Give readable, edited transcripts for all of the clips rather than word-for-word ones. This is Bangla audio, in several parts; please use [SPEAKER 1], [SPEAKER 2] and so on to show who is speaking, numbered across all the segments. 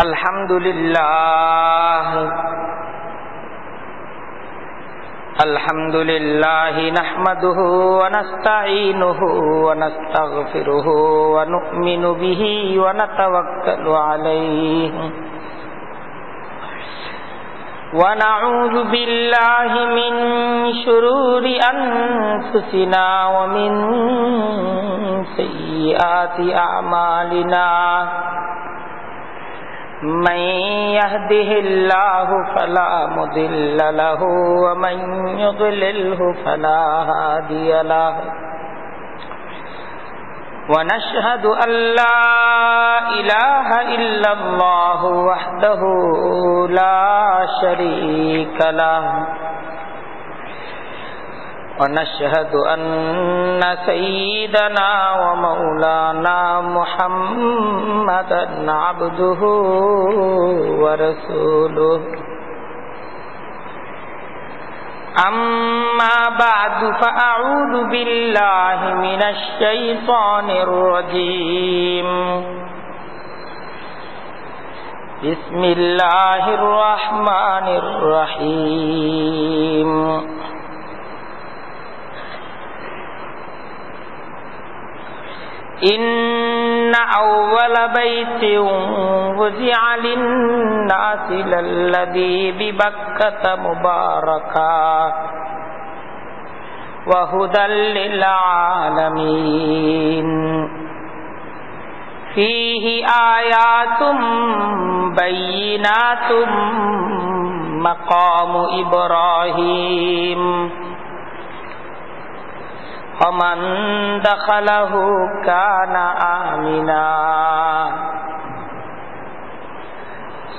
[SPEAKER 1] Alhamdulillahi nahmaduhu wa nasta'inuhu wa nastaghfiruhu wa nu'minu bihi wa natawakkalu alayhi wa na'udzu billahi min shururi anfusina wa min sayyiati a'malina. من يهده الله فلا مضل له ومن يضلله فلا هادي له ونشهد أن لا إله إلا الله وحده لا شريك له ونشهد أن سيدنا ومولانا محمدا عبده ورسوله أما بعد فأعوذ بالله من الشيطان الرجيم بسم الله الرحمن الرحيم إن أول بيت وضع للناس للذي ببكة مباركا وهدى للعالمين فيه آيات بينات مقام إبراهيم ومن دخله كان آمنا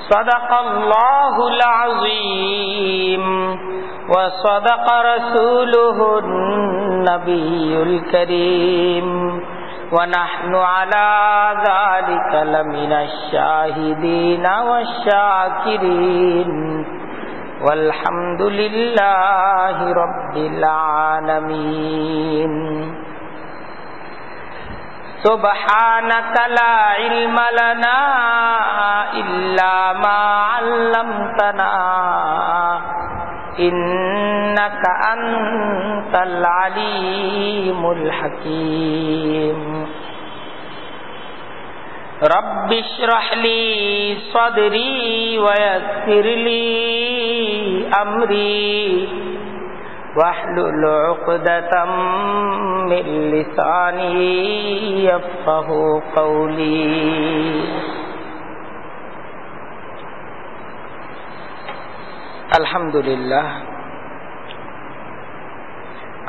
[SPEAKER 1] صدق الله العظيم وصدق رسوله النبي الكريم ونحن على ذلك لمن الشاهدين والشاكرين والحمد لله رب العالمين سبحانك لا علم لنا إلا ما علمتنا إنك أنت العليم الحكيم رب اشرح لي صدري ويسر لي أمري واحلل عقدة من لساني يفقه قولي আলহামদুলিল্লাহ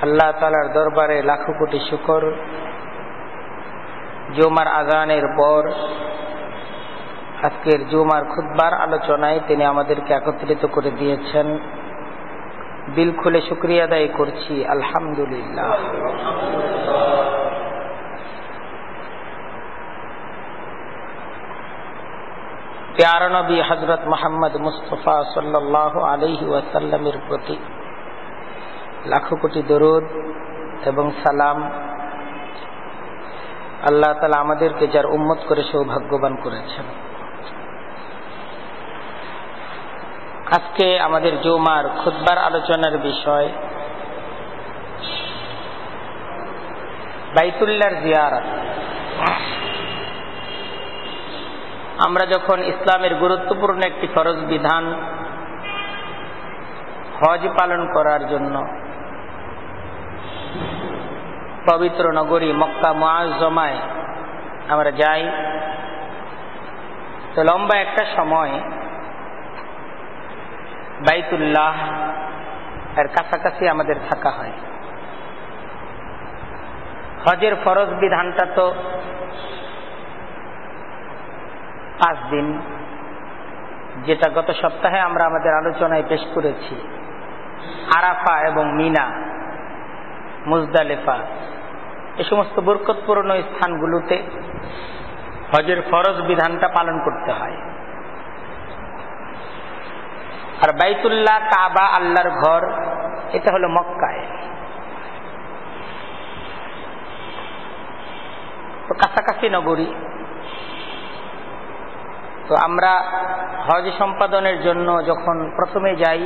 [SPEAKER 1] আল্লাহ তাআলার দরবারে লাখো কোটি শুকর। জুমার আযানের পর আজকের জুমার খুতবার আলোচনায় তিনি আমাদেরকে একত্রিত করে দিয়েছেন। দিল খুলে শুকরিয়া আদায় করছি আলহামদুলিল্লাহ। প্যারা নবী হযরত মুহাম্মদ মুস্তাফা সাল্লাল্লাহু আলাইহি ওয়াসাল্লামের প্রতি লাখো কোটি দরুদ এবং সালাম। আল্লাহ তাআলা আমাদেরকে যার উম্মত করে সৌভাগ্যবান করেছেন। আজকে আমাদের জুমার খুতবার আলোচনার বিষয় বাইতুল্লাহর জিয়ারত। আমরা যখন ইসলামের গুরুত্বপূর্ণ একটি ফরজ বিধান হজ পালন করার জন্য পবিত্র নগরী মক্কা মুআজ্জমায় আমরা যাই, তো লম্বা একটা সময় বাইতুল্লাহ এর কাছাকাছি আমাদের থাকা হয়। হজের ফরজ বিধানটা তো 5 দিন, যেটা গত সপ্তাহে আমরা আমাদের আলোচনায় পেশ করেছি। আরাফা এবং মিনা, মুজদালিফা, এই সমস্ত বরকতপূর্ণ স্থানগুলোতে হজের ফরজ বিধানটা পালন করতে হয়। আর বাইতুল্লাহ কাবা আল্লাহর ঘর, এটা হলো মক্কায়। তো কাছাকাছি নগরী, তো তো আমরা হজ সম্পাদনের জন্য যখন প্রথমে যাই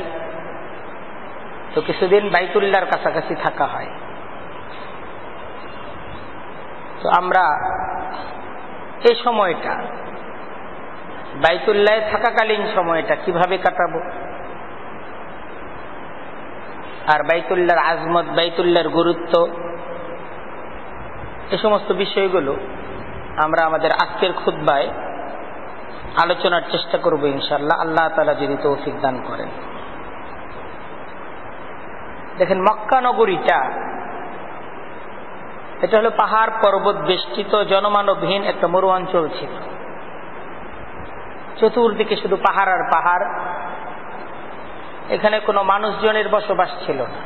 [SPEAKER 1] তো কিছুদিন বাইতুল্লাহর কাছাকাছি থাকা হয়। তো আমরা এই সময়টা বাইতুল্লাহে থাকাকালীন সময়টা কিভাবে কাটাবো, আর বাইতুল্লাহর আজমত, বাইতুল্লাহর গুরুত্ব, এই সমস্ত বিষয়গুলো আমরা আমাদের আজকের খুতবায় আলোচনার চেষ্টা করব ইনশাআল্লাহ, আল্লাহ তাআলা যদি তৌফিক দান করেন। দেখেন, মক্কা নগরীটা এটা হলো পাহাড় পর্বত বেষ্টিত জনমানবহীন একটা মরু অঞ্চল ছিল। চতুর্দিকে শুধু পাহাড় আর পাহাড়, এখানে কোনো মানুষজনের বসবাস ছিল না।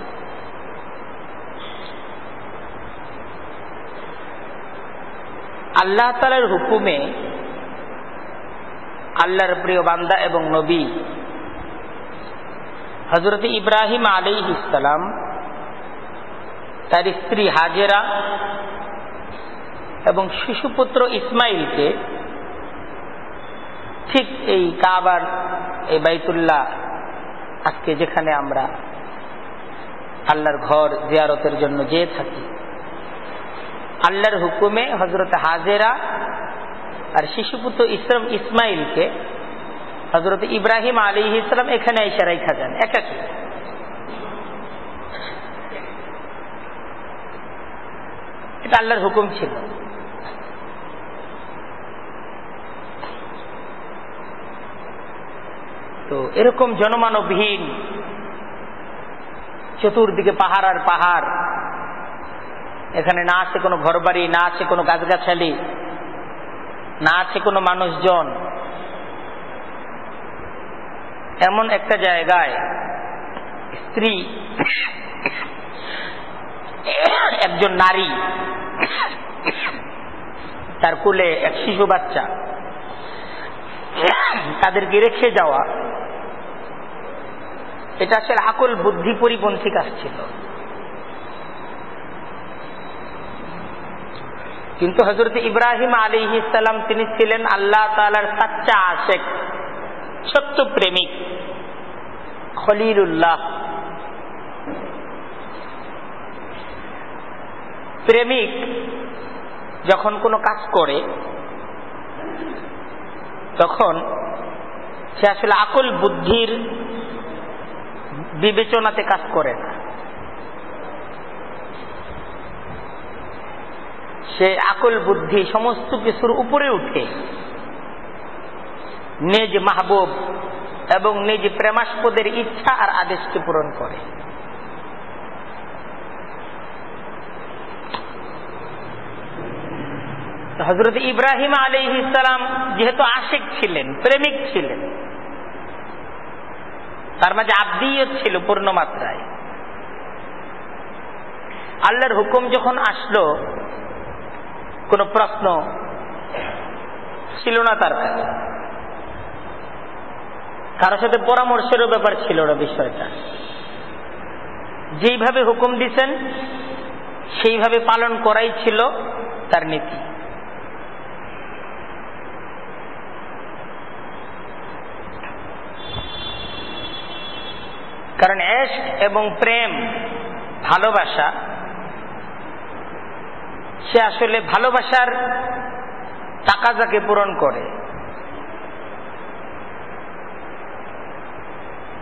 [SPEAKER 1] আল্লাহ তাআলার হুকুমে আল্লাহর প্রিয় বান্দা এবং নবী হযরত ইব্রাহিম আলাইহিস সালাম তার স্ত্রী হাজেরা এবং শিশুপুত্র ইসমাইলকে ঠিক এই কাবার, এই বাইতুল্লাহ, আজকে যেখানে আমরা আল্লাহর ঘর জিয়ারতের জন্য যেয়ে থাকি, আল্লাহর হুকুমে হযরত হাজেরা আর শিশুপুত্র ইসমাইলকে হযরত ইব্রাহিম আলাইহিস সালাম এখানে এসে রাইখা যান একাকী। এটা আল্লাহর হুকুম ছিল। তো এরকম জনমানবহীন, চতুর্দিকে পাহাড় আর পাহাড়, এখানে না আছে কোনো ঘরবাড়ি, না আছে কোনো গাছগাছালি, না আছে কোনো মানুষজন, এমন একটা জায়গায় স্ত্রী, একজন নারী, তার কোলে এক শিশু বাচ্চা, তাদেরকে রেখে যাওয়া, এটা আসলে আকল বুদ্ধি পরিপন্থী কাজ ছিল। কিন্তু হযরত ইব্রাহিম আলাইহিস সালাম তিনি ছিলেন আল্লাহ তাআলার সাচ্চা আশিক, সত্য প্রেমিক, খলিলুল্লাহ। প্রেমিক যখন কোনো কাজ করে তখন সে আসলে আকল বুদ্ধির বিবেচনাতে কাজ করে না, সে আকল বুদ্ধি সমস্ত কিছুর উপরে উঠে নিজ মাহবুব এবং নিজ প্রেমাস্পদের ইচ্ছা আর আদেশকে পূরণ করে। হযরত ইব্রাহিম আলাইহিস সালাম যেহেতু আশিক ছিলেন, প্রেমিক ছিলেন, তার মাঝে আব্দিয়ত ছিল পূর্ণ মাত্রায়। আল্লাহর হুকুম যখন আসলো, কোনো প্রশ্ন ছিল না তার কাছে, কারোর সাথে পরামর্শেরও ব্যাপার ছিল না বিষয়টা। যেইভাবে হুকুম দিছেন সেইভাবে পালন করাই ছিল তার নীতি। কারণ ইশক এবং প্রেম, ভালোবাসা, সে আসলে ভালোবাসার তাকাজাকে পূরণ করে।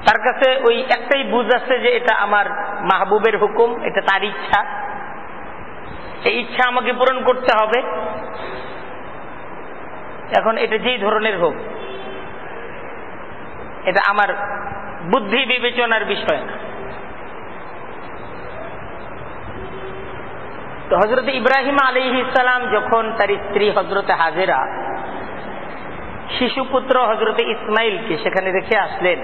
[SPEAKER 1] তার কাছে ওই একটাই বুঝ আছে যে এটা আমার মাহবুবের হুকুম, এটা তার ইচ্ছা, এই ইচ্ছা আমাকে পূরণ করতে হবে। এখন এটা যেই ধরনের হোক, এটা আমার বুদ্ধি বিবেচনার বিষয় না। তো হযরত ইব্রাহিম আলাইহিস সালাম যখন তার স্ত্রী হযরত হাজেরা, শিশুপুত্র হযরত ইসমাইলকে সেখানে রেখে আসলেন,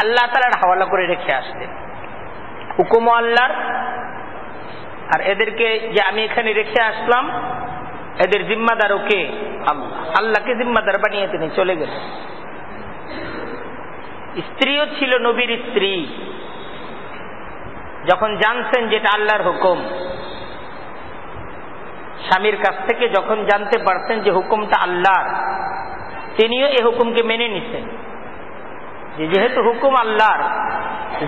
[SPEAKER 1] আল্লাহ তাআলার হাওয়ালা করে রেখে আসলেন, হুকুম আল্লাহর। আর এদেরকে যে আমি এখানে রেখে আসলাম, এদের জিম্মাদারও কে? আল্লাহ। আল্লাহকে জিম্মাদার বানিয়ে তিনি চলে গেলেন। স্ত্রীও ছিল নবীর স্ত্রী, যখন জানছেন যেটা আল্লাহর হুকুম, স্বামীর কাছ থেকে যখন জানতে পারছেন যে হুকুমটা আল্লাহর, তিনিও এই হুকুমকে মেনে নিছেন যে যেহেতু হুকুম আল্লাহর,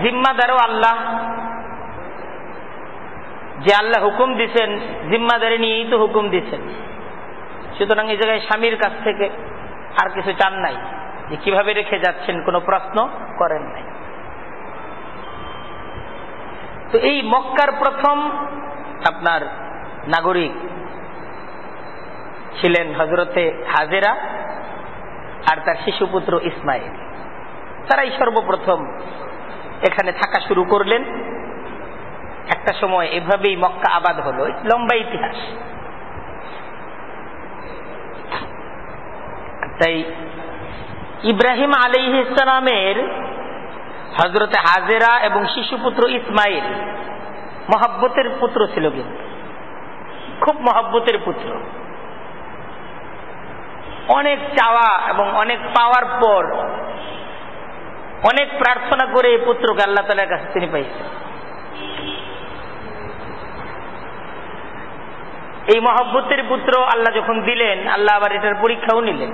[SPEAKER 1] জিম্মাদারও আল্লাহ, যে আল্লাহ হুকুম দিচ্ছেন জিম্মাদারি নিয়েই তো হুকুম দিচ্ছেন। সুতরাং এই জায়গায় স্বামীর কাছ থেকে আর কিছু চান নাই, যে কিভাবে রেখে যাচ্ছেন কোনো প্রশ্ন করেন নাই। তো এই মক্কার প্রথম আপনার নাগরিক ছিলেন হযরতে হাজেরা আর তার শিশুপুত্র ইসমাইল। তারাই সর্বপ্রথম এখানে থাকা শুরু করলেন। একটা সময় এভাবেই মক্কা আবাদ হলো, লম্বা ইতিহাস। তাই ইব্রাহিম আলাইহিস সালামের হযরতে হাজেরা এবং শিশুপুত্র ইসমাইল মহব্বতের পুত্র ছিল, কিন্তু খুব মহব্বতের পুত্র। অনেক চাওয়া এবং অনেক পাওয়ার পর অনেক প্রার্থনা করে এই পুত্রকে আল্লাহ তাআলার কাছে তিনি পাইছেন। এই মহব্বতের পুত্র আল্লাহ যখন দিলেন, আল্লাহ আবার এটার পরীক্ষাও নিলেন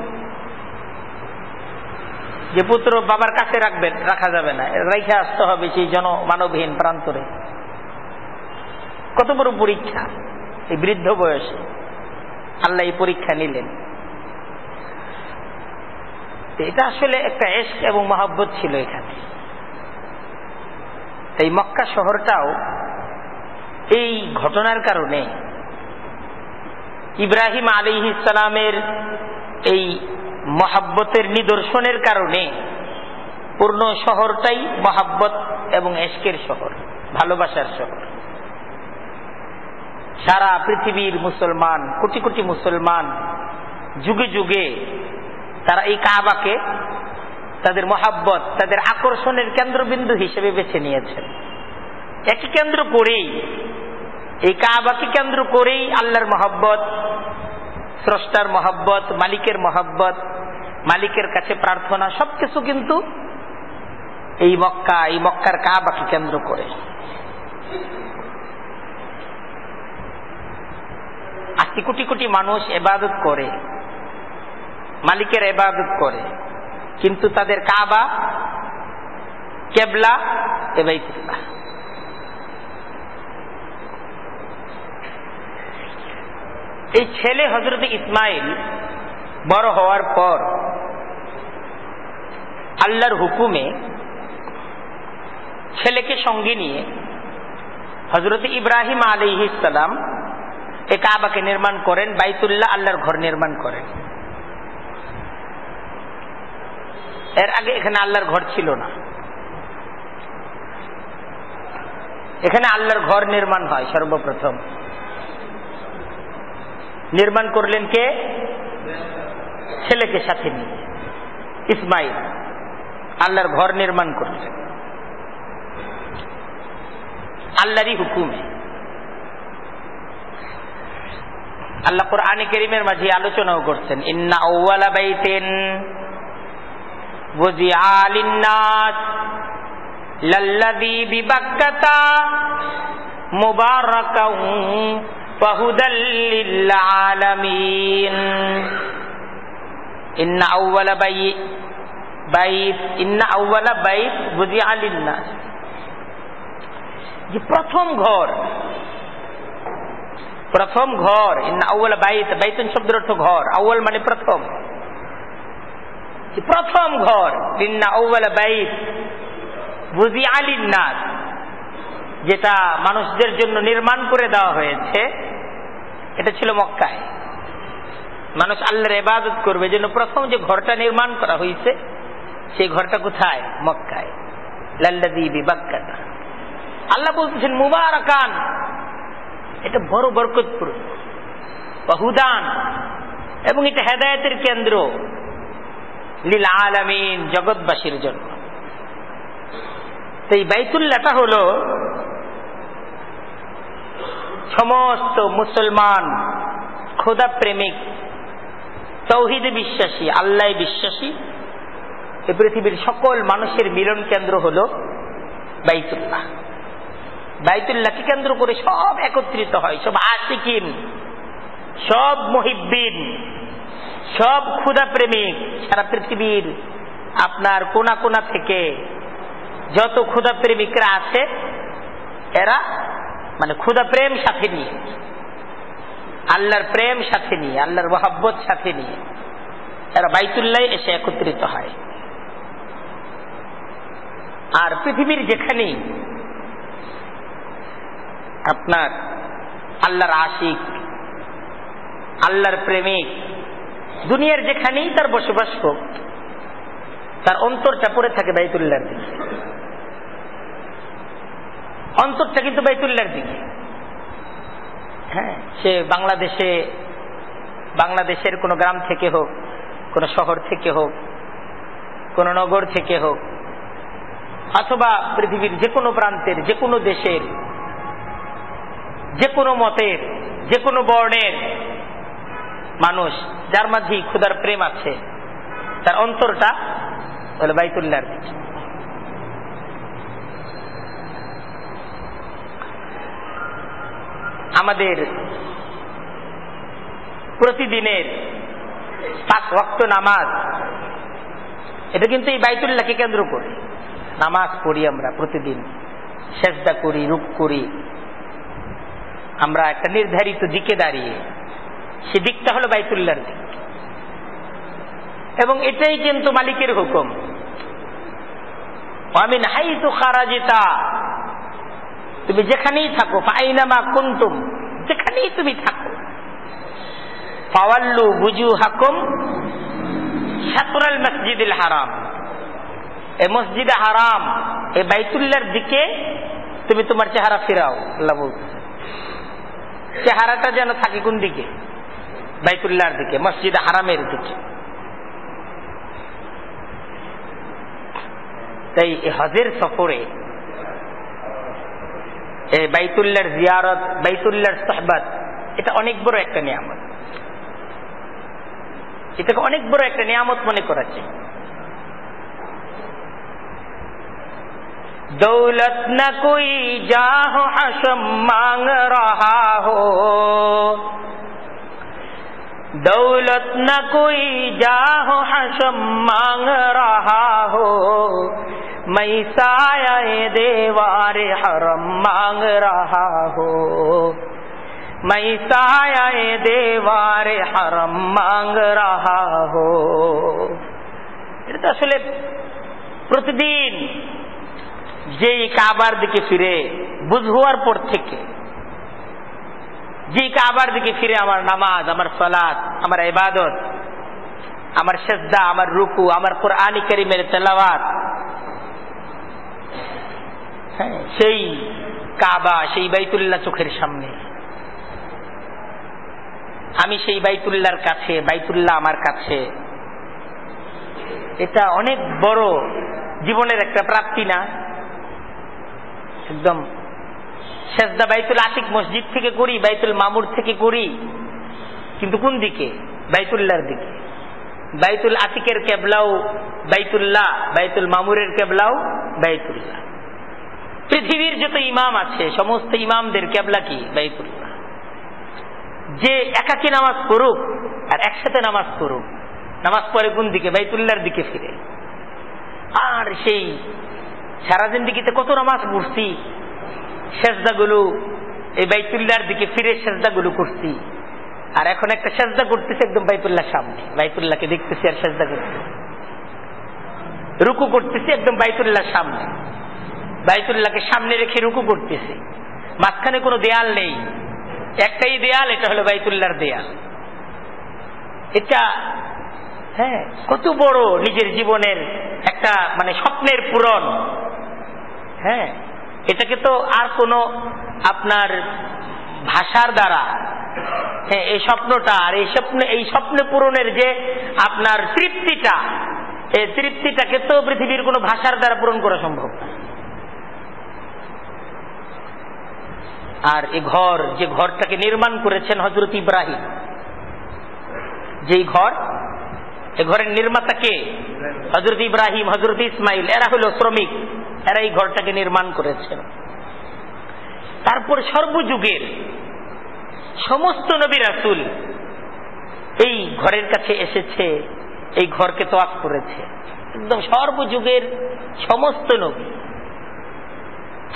[SPEAKER 1] যে পুত্র বাবার কাছে রাখা যাবে না, রেখে আসতে হবে সেই মানবহীন প্রান্তরে। কত বড় পরীক্ষা এই বৃদ্ধ বয়সে, আল্লাহ এই পরীক্ষা নিলেন। এটা আসলে একটা ইশক এবং মহব্বত ছিল এখানে। এই মক্কা শহরটাও এই ঘটনার কারণে, ইব্রাহিম আলাইহিস সালামের এই মহব্বতের নিদর্শনের কারণে পূর্ণ শহরটাই মহব্বত এবং ইশকের শহর, ভালোবাসার শহর। সারা পৃথিবীর মুসলমান, কোটি কোটি মুসলমান যুগে যুগে তারা এই কাবাকে তাদের মহব্বত, তাদের আকর্ষণের কেন্দ্রবিন্দু হিসেবে বেছে নিয়েছেন। একই কেন্দ্র করেই, এই কাবাকে কেন্দ্র করেই আল্লাহর মহব্বত, স্রষ্টার মহব্বত, মালিকের মহব্বত, মালিকের কাছে প্রার্থনা, সবকিছু কিন্তু এই মক্কার কাবাকে কেন্দ্র করে। আজকে কোটি কোটি মানুষ ইবাদত করে, মালিকের ইবাদত করে, কিন্তু তাদের কাবা, কিবলা বাইতুল্লাহ। এই ছেলে হযরত ইসমাইল বড় হওয়ার পর আল্লাহর হুকুমে ছেলেকে সঙ্গে নিয়ে হযরত ইব্রাহিম আলাইহিস সালাম এই কাবাকে নির্মাণ করেন, বাইতুল্লাহ আল্লাহর ঘর নির্মাণ করেন। এর আগে এখানে আল্লাহর ঘর ছিল না। এখানে আল্লাহর ঘর নির্মাণ হয় সর্বপ্রথম। নির্মাণ করলেন কে? ছেলেকে সাথে নিয়ে ইসমাইল আল্লাহর ঘর নির্মাণ করলেন আল্লাহরই হুকুমে। আল্লাহ কোরআনে কারীমের মাঝে আলোচনাও করছেন, ইন্না আউওয়ালা বাইতিন ওয়াজিআ লিন-নাস লাল্লাযী বিবাক্কাতা মুবারাকান ওয়া হুদাল লিল-আলামিন। ইন্না আউওয়ালা বাইত ওয়াজিআ লিন-নাস, যে প্রথম ঘর, ইন্না আউওয়ালা বাইত, বাইতুন শব্দের অর্থ ঘর, আউয়াল মানে প্রথম, প্রথম ঘর। ইন্না আউওয়ালা বাইত ওয়াজিআ লিন-নাস, যেটা মানুষদের জন্য নির্মাণ করে দেওয়া হয়েছে, এটা ছিল মক্কায়। মানুষ আল্লাহর ইবাদত করবে জন্য প্রথম যে ঘরটা নির্মাণ করা হয়েছে, সেই ঘরটা কোথায়? মক্কায়। লাল্লাযী বিবাক্কাতা, আল্লাহ বলতেছেন মুবারাকান, এটা বড় বরকতপূর্ণ, ওয়া হুদান, এবং এটা হেদায়েতের কেন্দ্র, লিল আলামিন, জগৎবাসীর জন্য। তো এই বাইতুল্লাহটা হলো সমস্ত মুসলমান, খোদা প্রেমিক, তাওহীদে বিশ্বাসী, আল্লাহ বিশ্বাসী, এই পৃথিবীর সকল মানুষের মিলন কেন্দ্র হলো বাইতুল্লাহ। বাইতুল্লাহকে কেন্দ্র করে সব একত্রিত হয়, সব আশিকিন সব মুহিব্বিন, সব ক্ষুধা প্রেমিক, সারা পৃথিবীর আপনার কোনা কোনা থেকে যত ক্ষুধা প্রেমিকরা আছে, এরা মানে ক্ষুধা প্রেম সাথে নিয়ে, আল্লাহর প্রেম সাথে নিয়ে, আল্লাহর মহব্বত সাথে নিয়ে এরা বাইতুল্লাহ এসে একত্রিত হয়। আর পৃথিবীর যেখানেই আপনার আল্লাহর আশিক, আল্লাহর প্রেমিক, দুনিয়ার যেখানেই তার বসবাস হোক, তার অন্তরটা পড়ে থাকে বাইতুল্লাহর দিকে। অন্তরটা কিন্তু বাইতুল্লাহর দিকে। হ্যাঁ, সে বাংলাদেশের কোন গ্রাম থেকে হোক, কোন শহর থেকে হোক, কোন নগর থেকে হোক, অথবা পৃথিবীর যে কোনো প্রান্তের, যে কোনো দেশের, যে কোনো মতের, যে কোনো বর্ণের মানুষ, যার মাঝেই খোদার প্রেম আছে, তার অন্তরটা হলো বাইতুল্লাহর দিকে। আমাদের প্রতিদিনের 5 ওয়াক্ত নামাজ, এটা কিন্তু এই বাইতুল্লাহকে কেন্দ্র করে নামাজ পড়ি আমরা প্রতিদিন, সেজদা করি, রুক করি আমরা একটা নির্ধারিত দিকে দাঁড়িয়ে। সে দিকটা হলো বাইতুল্লাহর দিক, এবং এটাই কিন্তু মালিকের হুকুম। আমিন হাইতু খারাজিতা, তুমি যেখানেই থাকো, ফাইনামা কুনতুম, যেখানেই তুমি থাকো, ফাওয়াল্লু বুজুহাকুম শাতরাল মসজিদিল হারাম, এই মসজিদে হারাম, এই বাইতুল্লাহর দিকে তুমি তোমার চেহারা ফিরাও। আল্লাহ বলছে চেহারাটা যেন থাকে কোন দিকে? বাইতুল্লাহর দিকে, মসজিদে হারামের দিকে। তাই এই হজের সফরে এই বাইতুল্লাহর জিয়ারত, বাইতুল্লাহর সুহবত, এটা অনেক বড় একটা নিয়ামত। এটাকে অনেক বড় একটা নিয়ামত মনে করেছে। दौलत न कोई जाहो हशम मांग रहा हो, दौलत न कोई जाहो हशम मांग रहा हो, मैं साये देवारे हरम मांग रहा हो, मैं साये देवारे हरम मांग रहा हो। এটা তো আসলে প্রতিদিন যেই কাবার দিকে ফিরে, বুঝ হওয়ার পর থেকে যেই কাবার দিকে ফিরে আমার নামাজ, আমার সালাত, আমার ইবাদত, আমার সিজদা, আমার রুকু, আমার কুরআনি কারীমের তেলাওয়াত, হ্যাঁ, সেই কাবা, সেই বাইতুল্লাহ চোখের সামনে, আমি সেই বাইতুল্লাহর কাছে, বাইতুল্লাহ আমার কাছে। এটা অনেক বড় জীবনের একটা প্রাপ্তি না? একদম সেজদা বাইতুল আতিক মসজিদ থেকে করি, বাইতুল মামুর থেকে করি, কিন্তু কোন দিকে? বাইতুল্লাহর দিকে। বাইতুল আতিকের কেবলাও বাইতুল্লাহ, বাইতুল মামুরের কেবলাও বাইতুল্লাহ। পৃথিবীর যত ইমাম আছে সমস্ত ইমামদের কেবলা কি? বাইতুল্লাহ। যে একাকী নামাজ পড়ুক আর একসাথে নামাজ পড়ুক, নামাজ পড়ে কোন দিকে? বাইতুল্লাহর দিকে ফিরে। আর সেই সারা জিন্দেগিতে কত নামাজ পড়ছি, সেজদাগুলো এই বাইতুল্লাহর দিকে ফিরে সেজদাগুলো করছি, আর এখন একটা সেজদা করতেছি একদম বাইতুল্লাহর সামনে, বাইতুল্লাহকে দেখতেছি আর সেজদা করতেছি, রুকু করতেছি একদম বাইতুল্লাহর সামনে, বাইতুল্লাহকে সামনে রেখে রুকু করতেছি, মাঝখানে কোনো দেয়াল নেই, একটাই দেয়াল, এটা হলো বাইতুল্লাহর দেয়াল। এটা হ্যাঁ কত বড় নিজের জীবনের একটা মানে স্বপ্নের পূরণ। হ্যাঁ, এটাকে তো আর কোনো আপনার ভাষার দ্বারা, হ্যাঁ, এই স্বপ্নটা আর এই স্বপ্ন পূরণের যে আপনার তৃপ্তিটা, এই তৃপ্তিটাকে তো পৃথিবীর কোনো ভাষার দ্বারা পূরণ করা সম্ভব না। আর এই ঘর, যে ঘরটাকে নির্মাণ করেছেন হযরত ইব্রাহিম, যেই ঘর, এই ঘরের নির্মাতা কে? হযরত ইব্রাহিম, হযরত ইসমাইল, এরা হলো শ্রমিক, এরা এই ঘরটাকে নির্মাণ করেছেন। তারপর সর্বযুগের সমস্ত নবী রাসূল এই ঘরের কাছে এসেছে, এই ঘরকে তওয়াফ করেছে। একদম সর্বযুগের সমস্ত নবী,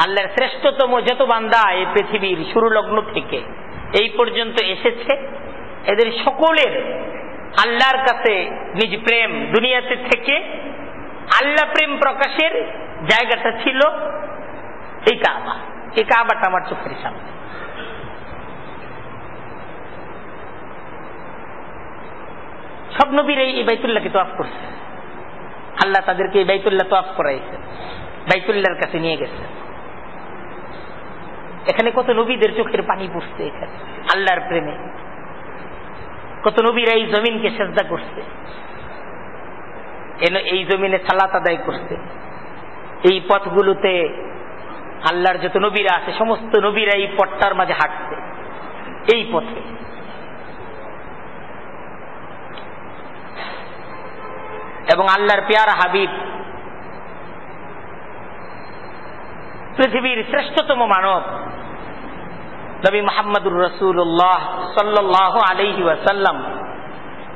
[SPEAKER 1] আল্লাহর শ্রেষ্ঠতম যত বান্দা এই পৃথিবীর শুরু লগ্ন থেকে এই পর্যন্ত এসেছে, এদের সকলের আল্লাহর কাছে নিজ প্রেম, দুনিয়াতে থেকে আল্লাহ প্রেম প্রকাশের জায়গাটা ছিল এই কাবা। এই কাবাটা আমার চোখের সামনে। সব নবীর এই বাইতুল্লাহকে তওয়াফ করছে। আল্লাহ তাদেরকে এই বাইতুল্লাহ তওয়াফ করাইছে, বাইতুল্লাহর কাছে নিয়ে গেছে। এখানে কত নবীদের চোখের পানি পড়ছে এখানে আল্লাহর প্রেমে। কত নবীরা এই জমিনকে সেজদা করছে, এই জমিনে সালাত আদায় করছে। এই পথগুলোতে আল্লাহর যত নবীরা আছে সমস্ত নবীরা এই পথটার মাঝে হাঁটছে, এই পথে। এবং আল্লাহর পেয়ারা হাবিব, পৃথিবীর শ্রেষ্ঠতম মানব নবী মুহাম্মদুর রাসূলুল্লাহ সাল্লাল্লাহু আলাইহি ওয়াসাল্লাম,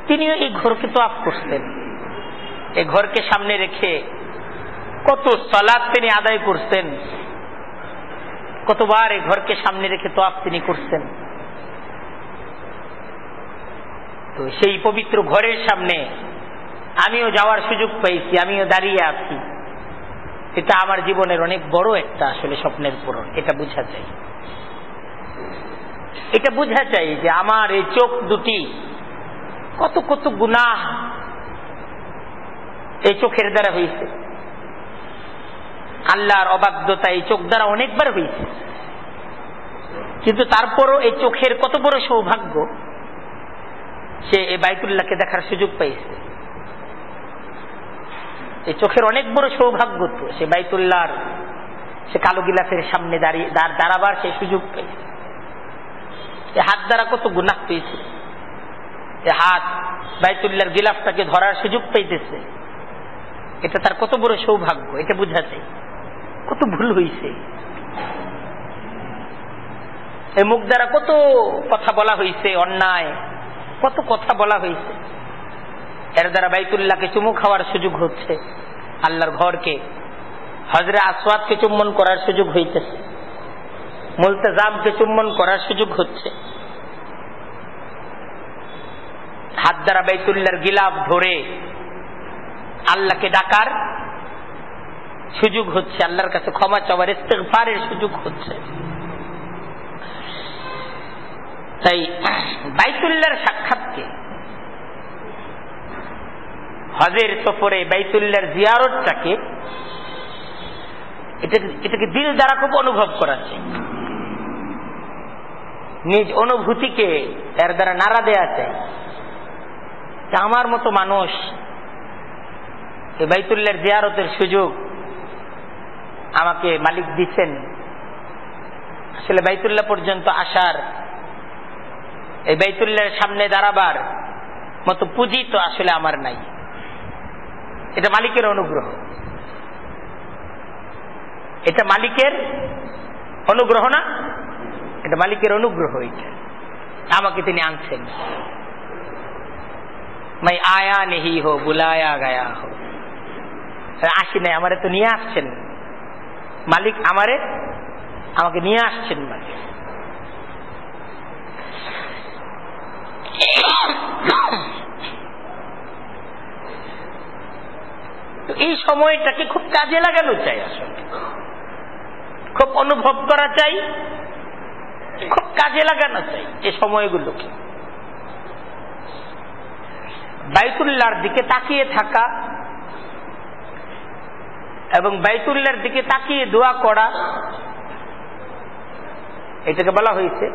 [SPEAKER 1] তিনিও এই ঘরকে তওয়াফ করতেন। এই ঘরকে সামনে রেখে কত সালাত তিনি আদায় করতেন, কতবার এই ঘরকে সামনে রেখে তওয়াফ তিনি করতেন। তো সেই পবিত্র ঘরের সামনে আমিও যাওয়ার সুযোগ পেয়েছি, আমিও দাঁড়িয়ে আছি। এটা আমার জীবনের অনেক বড় একটা আসলে স্বপ্নের পূরণ। এটা বোঝা চাই, এটা বোঝা চাই যে আমার এই চোখ দুটি কত কত গুনাহ এই চোখের দ্বারা হয়েছে। আল্লাহর অবাধ্যতা এই চোখ দ্বারা অনেকবার হয়েছে, কিন্তু তারপরও এই চোখের কত বড় সৌভাগ্য, সে এই বাইতুল্লাহকে দেখার সুযোগ পাইছে। এই চোখের অনেক বড় সৌভাগ্য তো সে বাইতুল্লাহর সে কালো গিলাফের সামনে দাঁড়াবার সে সুযোগ পেয়েছে। এ হাত দ্বারা কত গুনাহ পেয়েছে, এ হাত বাইতুল্লাহর গিলাফটাকে ধরার সুযোগ পাইতেছে। এটা তার কত বড় সৌভাগ্য, এটা বোঝা যায়। কত ভুল হয়েছে, এই মুখ দ্বারা কত কথা বলা হয়েছে, অন্যায় কত কথা বলা হয়েছে। এর দ্বারা বাইতুল্লাহকে চুমু খাওয়ার সুযোগ হচ্ছে, আল্লাহর ঘরকে হজরে আসওয়াদকে চুম্বন করার সুযোগ হইতেছে, মুলতাজামকে চুম্বন করার সুযোগ হচ্ছে। হাত দ্বারা বাইতুল্লাহর গিলাফ ধরে আল্লাহকে ডাকার সুযোগ হচ্ছে, আল্লাহর কাছে ক্ষমা চাওয়ার ইস্তিগফারের সুযোগ হচ্ছে। তাই বাইতুল্লাহর সাক্ষাৎকে, হজের সফরে বাইতুল্লাহর জিয়ারতটাকে, এটাকে দিল দ্বারা খুব অনুভব করা চাই, নিজ অনুভূতিকে এর দ্বারা নাড়া দেয়া চাই। আমার মতো মানুষ এই বাইতুল্লাহর জিয়ারতের সুযোগ আমাকে মালিক দিচ্ছেন। আসলে বাইতুল্লাহ পর্যন্ত আসার, এই বাইতুল্লাহর সামনে দাঁড়াবার মতো পুঁজি তো আসলে আমার নাই। এটা মালিকের অনুগ্রহ, এটা মালিকের অনুগ্রহ না, এটা মালিকের অনুগ্রহ। এটা আমাকে তিনি আনছেন। मैं आया नहीं हो बुलाया गया हो, আসি নাই, আমারে তো নিয়ে আসছেন মালিক, আমাকে নিয়ে আসছেন মালিক। তো এই সময়টাকে খুব কাজে লাগানো চাই, আসলে খুব অনুভব করা চাই, খুব কাজে লাগানো চাই এই সময়গুলোকে। বাইতুল্লাহর দিকে তাকিয়ে থাকা এবং বাইতুল্লাহর দিকে তাকিয়ে দোয়া করা, এটাকে বলা হয়েছে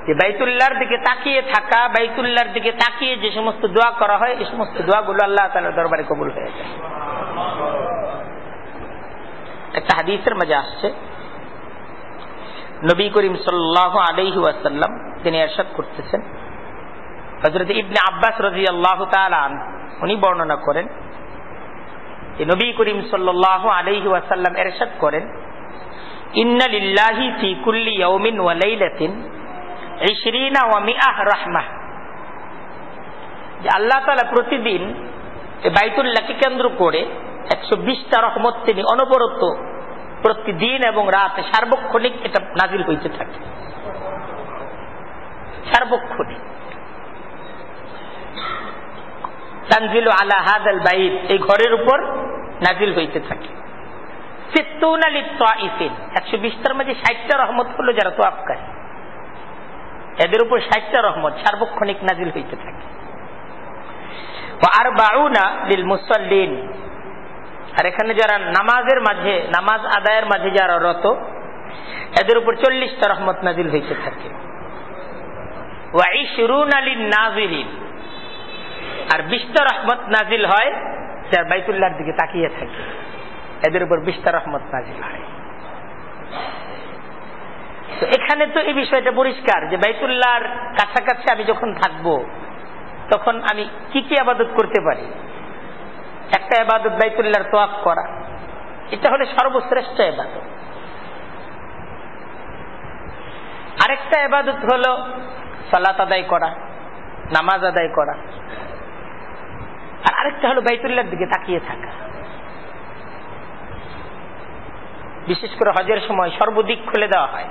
[SPEAKER 1] যে বাইতুল্লাহর দিকে তাকিয়ে থাকা, বাইতুল্লাহর দিকে তাকিয়ে যে সমস্ত দোয়া করা হয়, এই সমস্ত দোয়াগুলো আল্লাহ তাআলার দরবারে কবুল হয়ে যায়। একটা হাদিসের মাঝে আসছে, নবী করিম সাল্লাল্লাহু আলাইহি ওয়াসাল্লাম তিনি ইরশাদ করতেছেন, হযরত ইবনে আব্বাস রাদিয়াল্লাহু তাআলা আনহু উনি বর্ণনা করেন যে নবী করিম সাল্লাল্লাহু আলাইহি ওয়াসাল্লাম ইরশাদ করেন, ইন্না লিল্লাহি ফি কুল্লি ইয়াউমিন ওয়া লাইলাতিন 20 ওয়া 100 রাহমাহ যে আল্লাহ তাআলা প্রতিদিন এই বাইতুল্লাহকে কেন্দ্র করে 120টা রহমত তিনি অনবরত প্রতিদিন এবং রাতে সার্বক্ষণিক এটা নাজিল হইতে থাকে, সার্বক্ষণিক। তানজিলু আলা হাযাল বাইত, এই ঘরের উপর নাজিল হইতে থাকে। 120টার মাঝে 60টা রহমত হলো যারা তোয়াফকারী, এদের উপর 60টা রহমত সার্বক্ষণিক নাজিল হইতে থাকে। ওয়া 40 লিল মুসাল্লিন, আর এখানে যারা নামাজের মাঝে, নামাজ আদায়ের মাঝে যারা রত, এদের উপর 40টা রহমত নাজিল হইতে থাকে। ওয়া 20 লিন নাযিরিন, আর 20টা রহমত নাজিল হয় যারা বাইতুল্লাহর দিকে তাকিয়ে থাকে, এদের উপর 20টা রহমত নাজিল হয়। তো এখানে তো এই বিষয়টা পরিষ্কার যে বাইতুল্লাহর কাছাকাছি আমি যখন থাকব তখন আমি কি কি ইবাদত করতে পারি। একটা ইবাদত বাইতুল্লাহর তোয়াফ করা, এটা হলো সর্বশ্রেষ্ঠ ইবাদত। আরেকটা ইবাদত হলো সালাত আদায় করা, নামাজ আদায় করা, আর আরেকটা হলো বাইতুল্লাহর দিকে তাকিয়ে থাকা। বিশেষ করে হজের সময় সর্বদিক খুলে দেওয়া হয়,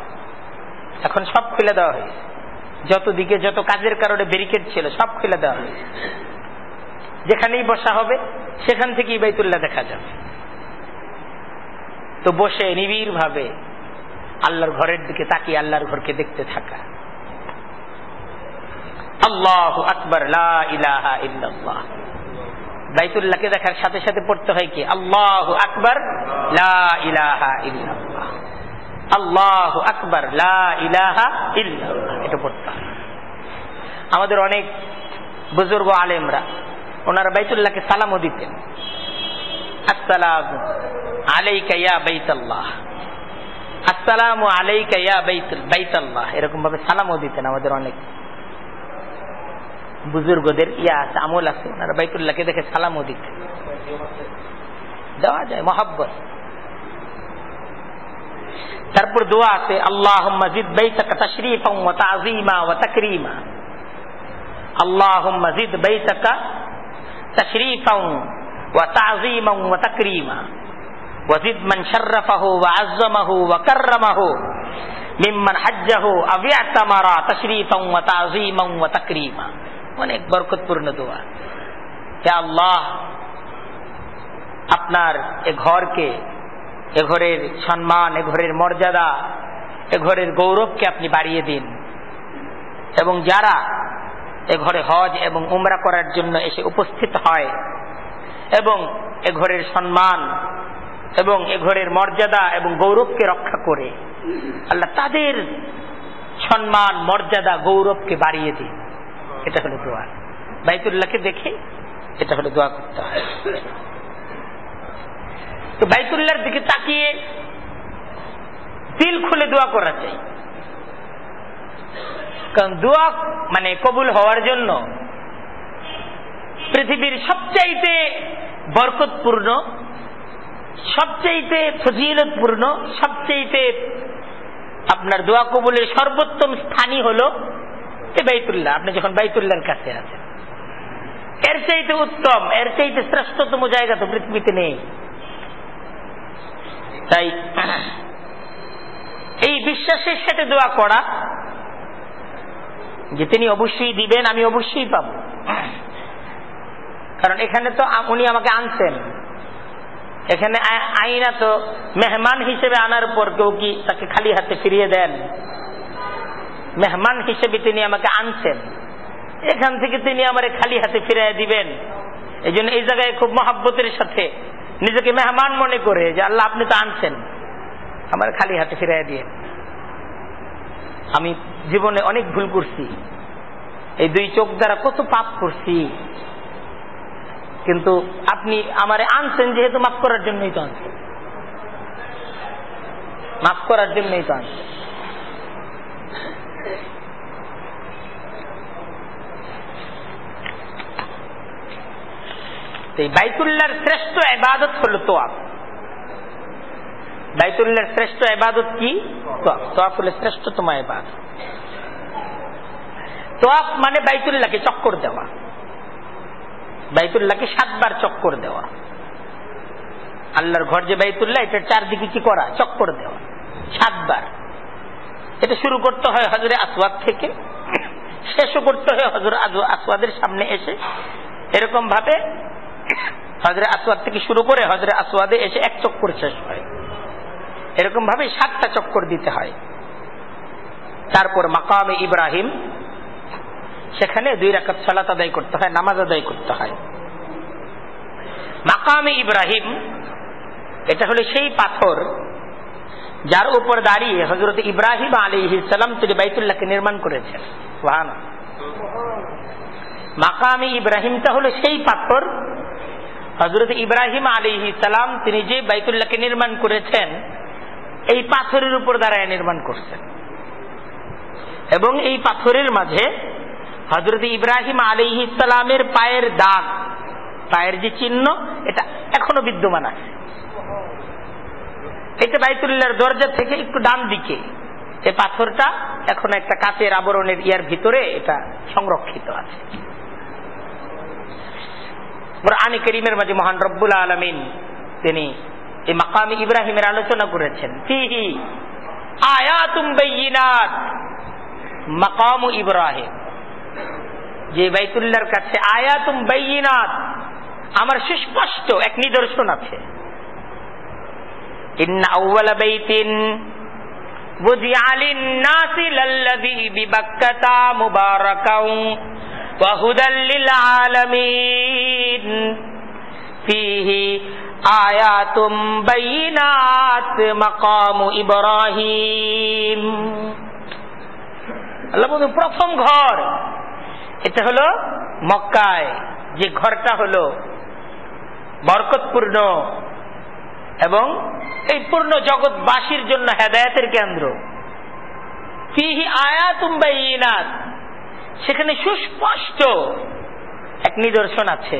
[SPEAKER 1] এখন সব খুলে দেওয়া হয়েছে, যত দিকে যত কাজের কারণে ব্যারিকেড ছিল সব খুলে দেওয়া হয়েছে। যেখানেই বসা হবে সেখান থেকেই বাইতুল্লাহ দেখা যাবে। তো বসে নিবিড় ভাবে আল্লাহর ঘরের দিকে তাকিয়ে আল্লাহর ঘরকে দেখতে থাকা। আল্লাহু আকবার, লা ইলাহা ইল্লাল্লাহ। বাইতুল্লাহকে দেখার সাথে সাথে পড়তে হয় কি আল্লাহু আকবার, লা ইলাহা ইল্লাল্লাহ, আল্লাহু আকবার, লা ইলাহা ইল্লাল্লাহ, এটা পড়তে হয়। আমাদের অনেক বুজুর্গ আলেমরা ওনারা বাইতুল্লাহকে সালামও দিতেন, আসসালামু আলাইকা ইয়া বাইতাল্লাহ, আসসালামু আলাইকা ইয়া বাইতাল্লাহ, এরকম ভাবে সালামও দিতেন। আমাদের অনেক বুজুর্গদের ইয়া আছে, আমল আছে, ওনারা বাইতুল্লাহকে দেখে সালামও দিতেন। দেওয়া যায় মহব্বত। তারপর দোয়া আছে আল্লাহুম্মা জিদ বাইতাকা তাশরীফান ওয়া তা'যীমা ওয়া তাকরীমা, আল্লাহুম্মা জিদ বাইতাকা তাশরীফান ওয়া তা'যীমা ওয়া তাকরীমা ওয়া জিদ মান শাররাফাহু ওয়া আযযামাহু ওয়া কাররামাহু মিম্মান হাজ্জাহু আও ইয়াতামারা তাশরীফান ওয়া তা'যীমা ওয়া তাকরীমা। অনেক বরকতপূর্ণ দোয়া। হে আল্লাহ, আপনার এ ঘরকে, এ ঘরের সম্মান, এ ঘরের মর্যাদা, এ ঘরের গৌরবকে আপনি বাড়িয়ে দিন, এবং যারা এ ঘরে হজ এবং উমরা করার জন্য এসে উপস্থিত হয় এবং এ ঘরের সম্মান এবং এ ঘরের মর্যাদা এবং গৌরবকে রক্ষা করে, আল্লাহ তাদের সম্মান, মর্যাদা, গৌরবকে বাড়িয়ে দিন। এটা হলো দোয়া। বাইতুল্লাহকে দেখে এটা হলো দোয়া করতে হয়। তো বাইতুল্লাহর দিকে তাকিয়ে দিল খুলে দোয়া করা চাই, কারণ দোয়া মানে কবুল হওয়ার জন্য পৃথিবীর সবচাইতে বরকতপূর্ণ, সবচাইতে ফজিলতপূর্ণ, সবচাইতে আপনার দোয়া কবুলের সর্বোত্তম স্থানই হলো বাইতুল্লাহ। আপনি যখন বাইতুল্লাহর কাছে আছেন, এর চাইতে উত্তম, এর চাইতে শ্রেষ্ঠতম জায়গা তো পৃথিবীতে নেই। তাই এই বিশ্বাসের সাথে দোয়া করা যে তিনি অবশ্যই দিবেন, আমি অবশ্যই পাব, কারণ এখানে তো উনি আমাকে আনছেন, এখানে আইনা তো মেহমান হিসেবে আনার পর কেউ কি তাকে খালি হাতে ফিরিয়ে দেন? মেহমান হিসেবে তিনি আমাকে আনছেন, এখান থেকে তিনি আমার খালি হাতে ফিরিয়ে দিবেন। এই জন্য এই জায়গায় খুব মহাব্বতের সাথে নিজেকে মেহমান মনে করে যে আল্লাহ আপনি তো আনছেন, আমার খালি হাতে ফিরিয়ে দিয়ে। আমি জীবনে অনেক ভুল করছি, এই দুই চোখ দ্বারা কত পাপ করছি, কিন্তু আপনি আমারে আনছেন যেহেতু মাফ করার জন্যই তো আনছেন, মাফ করার জন্যই তো আনছেন। বাইতুল্লাহর শ্রেষ্ঠ ইবাদত হলো তোয়াফ। বাইতুল্লাহর শ্রেষ্ঠ ইবাদত কি? তোয়াফ। তোয়াফ হলো শ্রেষ্ঠতম ইবাদত। তোয়াফ মানে বাইতুল্লাহকে চক্কর দেওয়া। বাইতুল্লাহকে 7 বার চক্কর দেওয়া। আল্লাহর ঘর যে বাইতুল্লাহ, এটার চারদিকে কি করা? চক্কর দেওয়া 7 বার। এটা শুরু করতে হয় হজরে আসওয়াদ থেকে, শেষও করতে হয় হজরে আসওয়াদের সামনে এসে। এরকম ভাবে হজরে আসওয়াদ থেকে শুরু করে হজরে আসওয়াদে এসে 1 চক্কর শেষ হয়। এরকম ভাবে 7টা চক্কর দিতে হয়। তারপর মাকামে ইব্রাহিম, সেখানে 2 রাকাত সালাত আদায় করতে হয়, নামাজ আদায় করতে হয়। মাকামে ইব্রাহিম এটা হলো সেই পাথর যার উপর দাঁড়িয়ে হযরত ইব্রাহিম আলাইহিস সালাম তিনি বাইতুল্লাহকে নির্মাণ করেছেন। সুবহানাল্লাহ। মাকামে ইব্রাহিমটা হলো সেই পাথর হযরত ইব্রাহিম আলাইহিস সালাম তিনি যে বাইতুল্লাহকে নির্মাণ করেছেন, এই পাথরের উপর দাঁড়ায় নির্মাণ করছেন। এবং এই পাথরের মাঝে হযরত ইব্রাহিম আলাইহিস সালামের পায়ের দাগ, পায়ের যে চিহ্ন, এটা এখনো বিদ্যমান আছে। এটা বাইতুল্লাহর দরজা থেকে একটু ডান দিকে এই পাথরটা এখন একটা কাচের আবরণের ইয়ার ভিতরে এটা সংরক্ষিত আছে। কুরআনে কারীমের মাঝে মহান রব্বুল আলামিন তিনি এই মাকামে ইব্রাহিমের আলোচনা করেছেন। ফিহি আয়াতুম বাইয়িনাত, মাকামু ইব্রাহিম, যে বাইতুল্লাহর কাছে আয়াতুম বাইয়িনাত, আমার সুস্পষ্ট এক নিদর্শন আছে। ইন্না আউওয়ালা বাইতিন বুদিআ লিন-নাসি লাল্লাযী বিবাক্কাতা মুবারাকাও ওয়া হুদাল লিল আলামিন ফীহি আয়াতুম বাইয়িনাত মাকামু ইব্রাহিম। আল্লাহ বলেন প্রথম ঘর এটা হলো মক্কায়, যে ঘরটা হলো বরকতপূর্ণ এবং এই পূর্ণ জগৎবাসীর জন্য হেদায়েতের কেন্দ্র। ফিহি আয়াতুম বাইয়িনাত, সেখানে সুস্পষ্ট এক নিদর্শন আছে।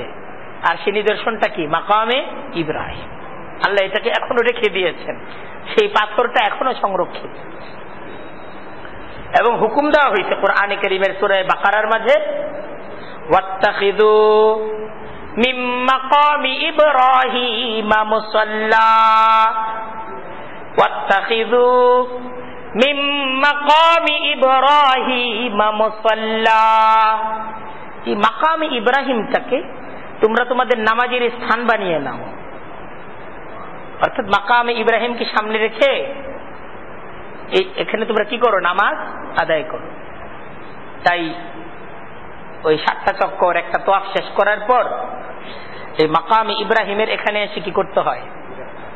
[SPEAKER 1] আর সেই নিদর্শনটা কি? মাকামে ইব্রাহিম। আল্লাহ এটাকে এখনো রেখে দিয়েছেন, সেই পাথরটা এখনো সংরক্ষিত। এবং হুকুম দেওয়া হয়েছে কুরআনে কারীমের সূরা বাকারার মাঝে, ওয়াত্তাখিযু মিন মাকামি ইব্রাহিম মুসাল্লা, ওয়াত্তাখিযু মিন মাকামি ইব্রাহিম মুসাল্লা। এই মাকামে ইব্রাহিমটাকে তোমরা তোমাদের নামাজের স্থান বানিয়ে নাও। অর্থাৎ মাকামে ইব্রাহিমকে সামনে রেখে এখানে তোমরা কি করো? নামাজ আদায় করো। তাই ওই 7টা চক্কর, একটা তোয়াফ শেষ করার পর এই মাকামে ইব্রাহিমের এখানে এসে কি করতে হয়?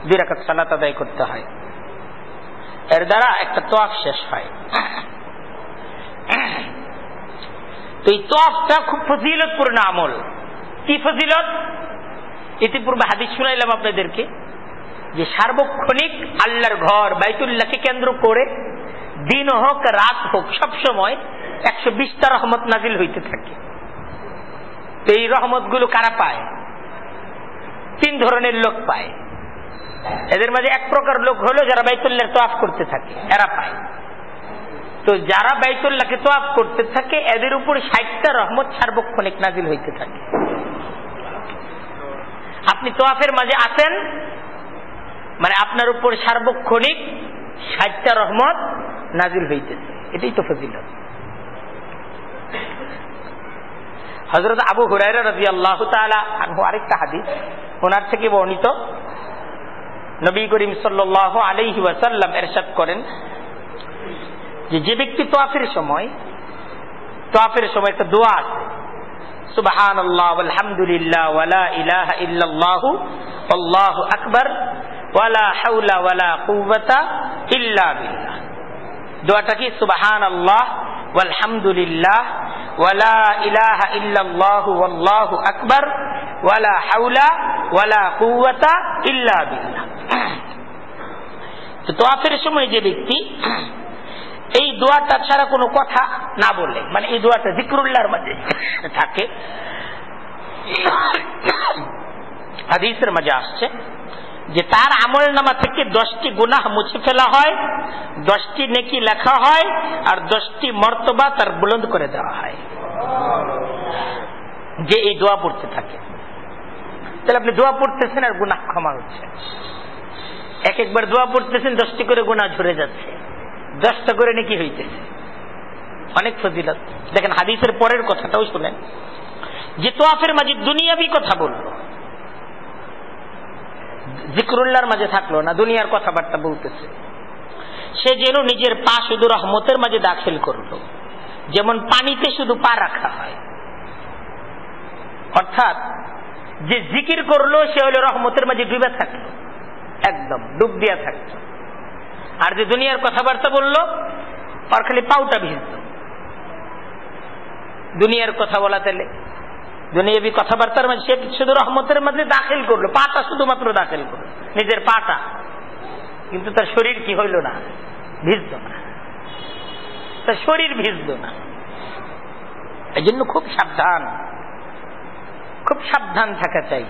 [SPEAKER 1] 2 রাকাত সালাত আদায় করতে হয়। এর দ্বারা একটা তোয়াফ শেষ হয়। তো এই তোয়াফটা খুব ফজিলতপূর্ণ আমল। কি ফজিলত? ইতিপূর্বে হাদিস শুনাইলাম আপনাদেরকে যে সার্বক্ষণিক আল্লাহর ঘর বাইতুল্লাহকে কেন্দ্র করে দিন হোক রাত হোক সবসময় 120টা রহমত নাজিল হইতে থাকে। এই রহমত গুলো কারা পায়? 3 ধরনের লোক পায়। এদের মাঝে এক প্রকার লোক হলো যারা বাইতুল্লাহর তোয়াফ করতে থাকে, এরা পায়। তো যারা বাইতুল্লাহকে তোয়াফ করতে থাকে এদের উপর 60টা রহমত সার্বক্ষণিক নাজিল হইতে থাকে। আপনি তোয়াফের মাঝে আছেন মানে আপনার উপর সার্বক্ষণিক 60টা রহমত নাজিল হইতেছে। এটাই তো ফজিলত। হযরত আবু হুরায়রা রাদিয়াল্লাহু তাআলা আনহু আরেকটা হাদিস, ওনার থেকে বর্ণিত, নবী করিম সাল্লাল্লাহু আলাইহি ওয়াসাল্লাম ইরশাদ করেন যে যে ব্যক্তি তোয়াফের সময় একটা দোয়া আছে, সুবহানাল্লাহ ওয়ালহামদুলিল্লাহ ওয়ালা ইলাহা ইল্লাল্লাহু আল্লাহু আকবার ওয়ালা হাওলা ওয়ালা কুওয়াতা ইল্লা বিল্লাহ। দোয়াটা কি? সুবহানাল্লাহ ওয়ালহামদুলিল্লাহ ওয়ালা ইলাহা ইল্লাল্লাহু আল্লাহু আকবার ওয়ালা হাওলা ওয়ালা কুওয়াতা ইল্লা বিল্লাহ। তো তোয়াফের সময় যে ব্যক্তি এই দোয়াটা ছাড়া কোনো কথা না বলে, মানে এই দোয়াটা জিকরুল্লাহর মধ্যে থাকে, হাদিসের মাঝে আসছে যে তার আমল নামা থেকে 10টি গুনাহ মুছে ফেলা হয়, 10টি নেকি লেখা হয়, আর 10টি মর্তবা তার বুলন্দ করে দেওয়া হয়। যে এই দোয়া পড়তে থাকে, তাহলে আপনি দোয়া পড়তেছেন আর গুনাহ ক্ষমা হচ্ছে। এক একবার দোয়া পড়তেছেন 10টি করে গুনাহ ঝরে যাচ্ছে, 10টা করে নেকি হইতেছে, অনেক ফজিলত। দেখেন হাদিসের পরের কথাটাও শুনেন, যে তোয়াফের মাঝে দুনিয়াবি কথা বললো, জিকরুল্লাহর মাঝে থাকলো না, দুনিয়ার কথাবার্তা বলতেছে, সে যেন নিজের পা শুধু রহমতের মাঝে দাখিল করলো, যেমন পানিতে শুধু পা রাখা হয়। অর্থাৎ যে জিকির করলো সে হলো রহমতের মাঝে ডুবে থাকলো, একদম ডুব দিয়া থাকতো। আর যে দুনিয়ার কথাবার্তা বললো আর খালি পাউটা ভিজত। দুনিয়ার কথা বলা, তাহলে দুনিয়াবি কথাবার্তার মাঝে সে শুধু রহমতের মাঝে দাখিল করলো, পাটা শুধুমাত্র দাখিল করলো, নিজের পাটা, কিন্তু তার শরীর কি হইল না, ভিজত না, তার শরীর ভিজত না। এই জন্য খুব সাবধান, খুব সাবধান থাকা চাই।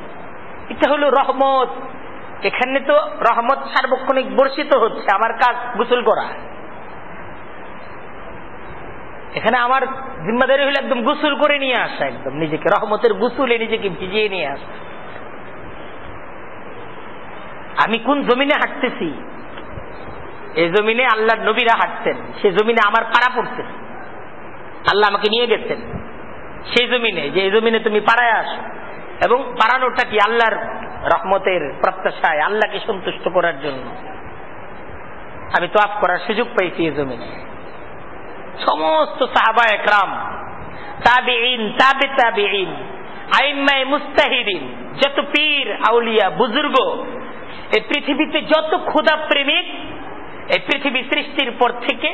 [SPEAKER 1] এটা হলো রহমত। এখানে তো রহমত সার্বক্ষণিক বর্ষিত হচ্ছে, আমার কাজ গোসল করা। এখানে আমার জিম্মাদারি হলো একদম গোসল করে নিয়ে আসা, একদম নিজেকে রহমতের গোসলে নিজেকে ভিজিয়ে নিয়ে আসা। আমি কোন জমিনে হাঁটতেছি, এই জমিনে আল্লাহর নবীরা হাঁটতেন, সে জমিনে আমার পাড়া পড়তেন, আল্লাহ আমাকে নিয়ে গেছেন সেই জমিনে, যে এই জমিনে তুমি পাড়ায় আসো। এবং পাড়ানোটা কি আল্লাহর রহমতের প্রত্যাশায়, আল্লাহকে সন্তুষ্ট করার জন্য। আমি তোয়াফ করার সুযোগ পাইছি এই জমিনে। সমস্ত সাহাবা একরাম, তাবিঈন, তাবে তাবিঈন, আইম্মায়ে মুজতাহিদিন, যত পীর আউলিয়া বুজুর্গ, এই পৃথিবীতে যত খোদা প্রেমিক, এই পৃথিবী সৃষ্টির পর থেকে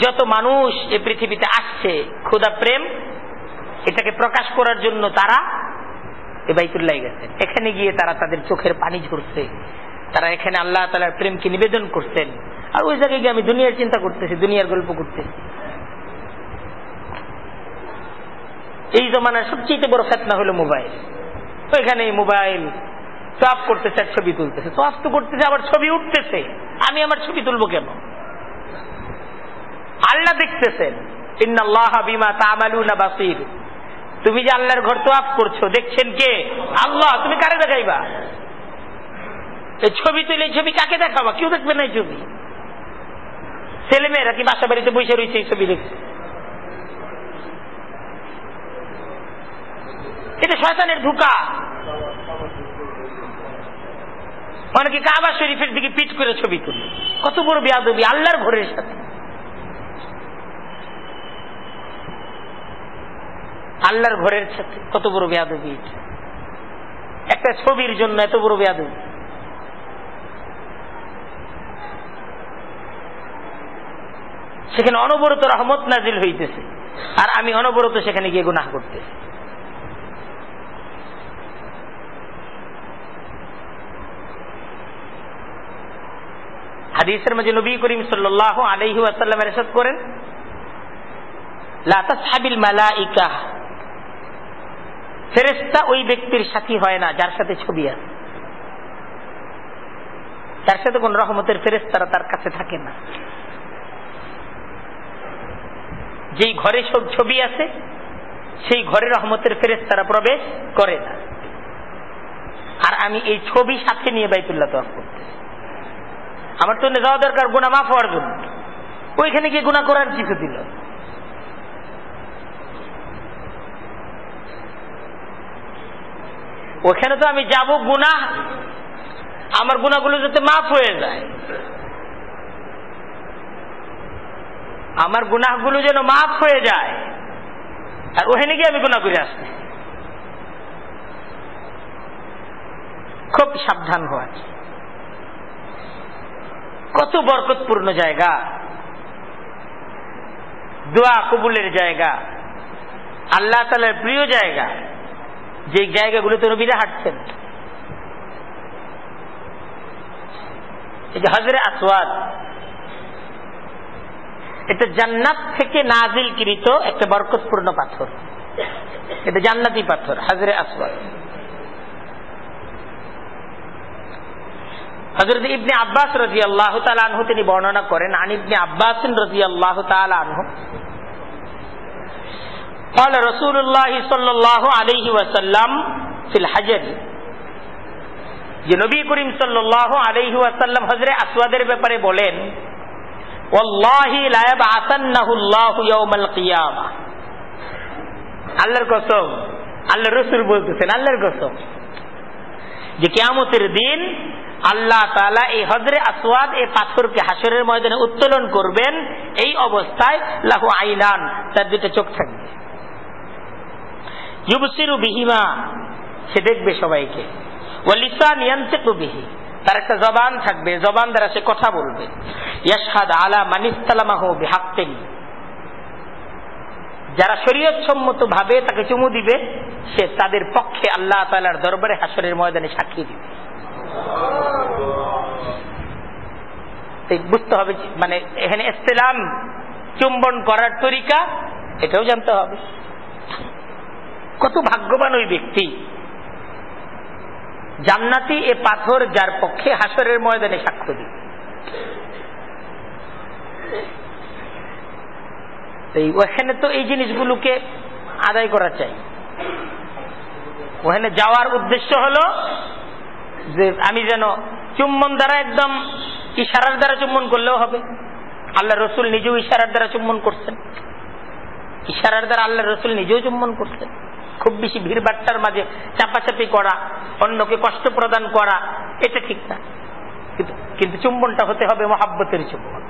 [SPEAKER 1] যত মানুষ এই পৃথিবীতে আসছে, খোদা প্রেম এটাকে প্রকাশ করার জন্য তারা এই বাইতুল্লাহ গেছেন। এখানে গিয়ে তারা তাদের চোখের পানি ঝরছে, তারা এখানে আল্লাহ তাআলার প্রেমকে নিবেদন করছেন। আর ওই জায়গায় গিয়ে আমি দুনিয়ার চিন্তা করতেছি, দুনিয়ার গল্প করতেছি। এই জমানার সবচেয়ে বড় ফিতনা হলো মোবাইল। ওইখানে মোবাইল তোয়াফ করতেছে আর ছবি তুলতেছে, তোয়াফ তো করতেছে আবার ছবি উঠতেছে, আমি আমার ছবি তুলবো কেন? আল্লাহ দেখতেছেন, ইন্নাল্লাহা বিমা তা'মালুনা বাসীর। তুমি যে আল্লাহর ঘর তোয়াফ করছো, দেখছেন কে? আল্লাহ। তুমি কারে দেখাইবা? এই ছবি তুলে ছবি কাকে দেখাবা? কেউ দেখবে না এই ছবি। ছেলেমেয়েরা কি বাসা বাড়িতে বসে রয়েছে এই ছবি দেখছে? এটা শয়তানের ধোঁকা। অনেকে কাবা শরীফের দিকে পিঠ করে ছবি তুলে, কত বড় বেয়াদবি আল্লাহর ঘরের সাথে। আল্লাহর ঘরের সাথে কত বড় বেয়াদবি, একটা ছবির জন্য এত বড় বেয়াদবি। সেখানে অনবরত রহমত নাজিল হইতেছে, আর আমি অনবরত সেখানে গিয়ে গুনাহ করতেছি। হাদিসের মাঝে নবী করিম সাল্লাল্লাহু আলাইহি ওয়াসাল্লাম ইরশাদ করেন, লা তাসহাবিল মালাইকা, ফেরেশতা ওই ব্যক্তির সাথী হয় না যার সাথে ছবি আছে, যার সাথে কোন রহমতের ফেরেশতারা তার কাছে থাকে না। যেই ঘরে সব ছবি আছে সেই ঘরে রহমতের ফেরেশতারা প্রবেশ করে না। আর আমি এই ছবি সাথে নিয়ে বাইতুল্লাহ তোয়াফ করতেছি। আমার তো যাওয়া দরকার গুনাহ মাফ হওয়ার জন্য, ওইখানে গিয়ে গুনাহ করার কিছু দিল। ওখানে তো আমি যাব গুনাহ, আমার গুনাহগুলো যাতে মাফ হয়ে যায়, আমার গুনাহগুলো যেন মাফ হয়ে যায়, আর ওখানে গিয়ে আমি গুনাহ করে আসছি। খুব সাবধান হওয়া। কত বরকতপূর্ণ জায়গা, দোয়া কবুলের জায়গা, আল্লাহ তাআলার প্রিয় জায়গা, যে জায়গাগুলোতে নবীরা হাঁটছেন। এই যে হজরে আসওয়াদ, এটা জান্নাত থেকে নাজিলকৃত একটা বরকতপূর্ণ পাথর, এটা জান্নাতি পাথর হজরে আসওয়াদ। হযরত ইবনে আব্বাস রাদিয়াল্লাহু তাআলা আনহু তিনি বর্ণনা করেন, আন ইবনে আব্বাস রাদিয়াল্লাহু তাআলা আনহু قال رسول الله صلى الله عليه وسلم في الحجر, যে নবী করিম সাল্লাল্লাহু আলাইহি ওয়াসাল্লাম হযরত আসওয়াদের ব্যাপারে বলেন, ওয়াল্লাহি লা ইয়াবআসান্নাহু আল্লাহু ইয়াউমাল কিয়ামাহ, আল্লাহর কসম, আল্লাহর রাসূল বলতেছেন আল্লাহর কসম, যে কিয়ামতের দিন আল্লাহ তাআলা এই হযরত আসওয়াদ এই পাথরকে হাসরের ময়দানে উত্তোলন করবেন, এই অবস্থায় লাহু আইনান, তার দুটো চোখ থাকবে, ইউবসিরু বিহিমা, সে দেখবে সবাইকে, ওয়া লিসান ইয়ানতিকু বিহি, তার একটা জবান থাকবে, জবান দ্বারা সে কথা বলবে, ইয়াশহাদ আলা মান ইসতালামাহু বিহাক্কিন, যারা শরীয়তসম্মত ভাবে তাকে চুমু দিবে সে তাদের পক্ষে আল্লাহ তাআলার দরবারে হাসরের ময়দানে সাক্ষী দিবে। বুঝতে হবে, মানে এখানে ইসলাম চুম্বন করার তরিকা এটাও জানতে হবে। কত ভাগ্যবান ওই ব্যক্তি, জান্নাতি এ পাথর যার পক্ষে হাসরের ময়দানে সাক্ষ্য দিবে। ওখানে তো এই জিনিসগুলোকে আদায় করা চাই। ওখানে যাওয়ার উদ্দেশ্য হলো যে আমি যেন চুম্বন দ্বারা একদম ইশারার দ্বারা চুম্বন করলেও হবে। আল্লাহ রসুল নিজেও ইশারার দ্বারা চুম্বন করছেন, ইশারার দ্বারা আল্লাহ রসুল নিজেও চুম্বন করছেন। খুব বেশি ভিড় বাট্টার মাঝে চাপাচাপি করা, অন্যকে কষ্ট প্রদান করা, এটা ঠিক না, কিন্তু চুম্বনটা হতে হবে মহাব্বতের চুম্বন।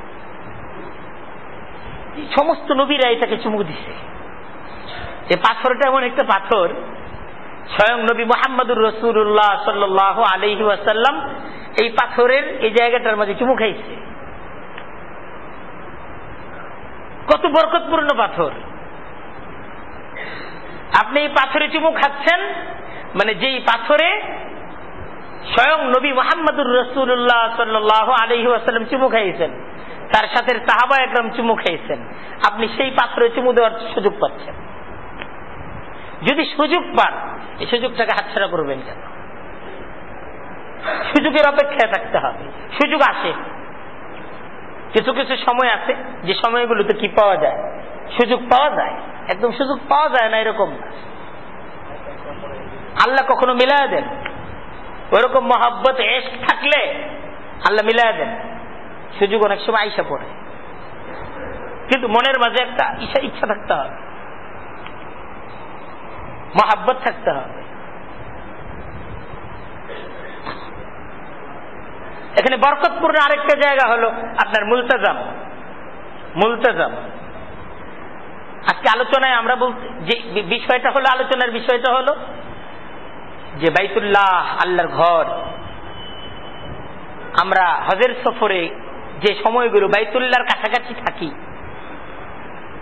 [SPEAKER 1] সমস্ত নবীরা এটাকে চুমু দিছে। এই পাথরটা এমন একটা পাথর, স্বয়ং নবী মুহাম্মদুর রাসূলুল্লাহ সাল্লাল্লাহু আলাইহি ওয়াসাল্লাম এই পাথরের এই জায়গাটার মাঝে চুমু খাইছে। কত বরকতপূর্ণ পাথর! আপনি এই পাথরে চুমু খাচ্ছেন, মানে যেই পাথরে স্বয়ং নবী মুহাম্মদুর রাসূলুল্লাহ সাল্লাল্লাহু আলাইহি ওয়াসাল্লাম চুমু খাইছেন, তার সাথে সাহাবা একরাম চুমু খাইছেন, আপনি সেই পাথরে চুমু দেওয়ার সুযোগ পাচ্ছেন। যদি সুযোগ পান, এই সুযোগটাকে হাতছাড়া করবেন কেন? সুযোগের অপেক্ষায় থাকতে হবে। সুযোগ আসে, কিছু কিছু সময় আছে যে সময়গুলোতে কি পাওয়া যায়, সুযোগ পাওয়া যায়। একদম সুযোগ পাওয়া যায় না এরকম না, আল্লাহ কখনো মিলায় দেন। ওইরকম মহব্বত ইশক থাকলে আল্লাহ মিলায় দেন, সুযোগ অনেক সময় আইসা পড়ে। কিন্তু মনের মাঝে একটা ইচ্ছা থাকতে হবে, মহব্বত থাকতে হবে। এখানে বরকতপূর্ণ আরেকটা জায়গা হলো আপনার মুলতাজাম। মুলতাজাম আজকে আলোচনায় আমরা বলতে যে বিষয়টা হলো, আলোচনার বিষয়টা হলো যে বাইতুল্লাহ, আল্লাহর ঘর, আমরা হজের সফরে যে সময়গুলো বাইতুল্লাহর কাছাকাছি থাকি,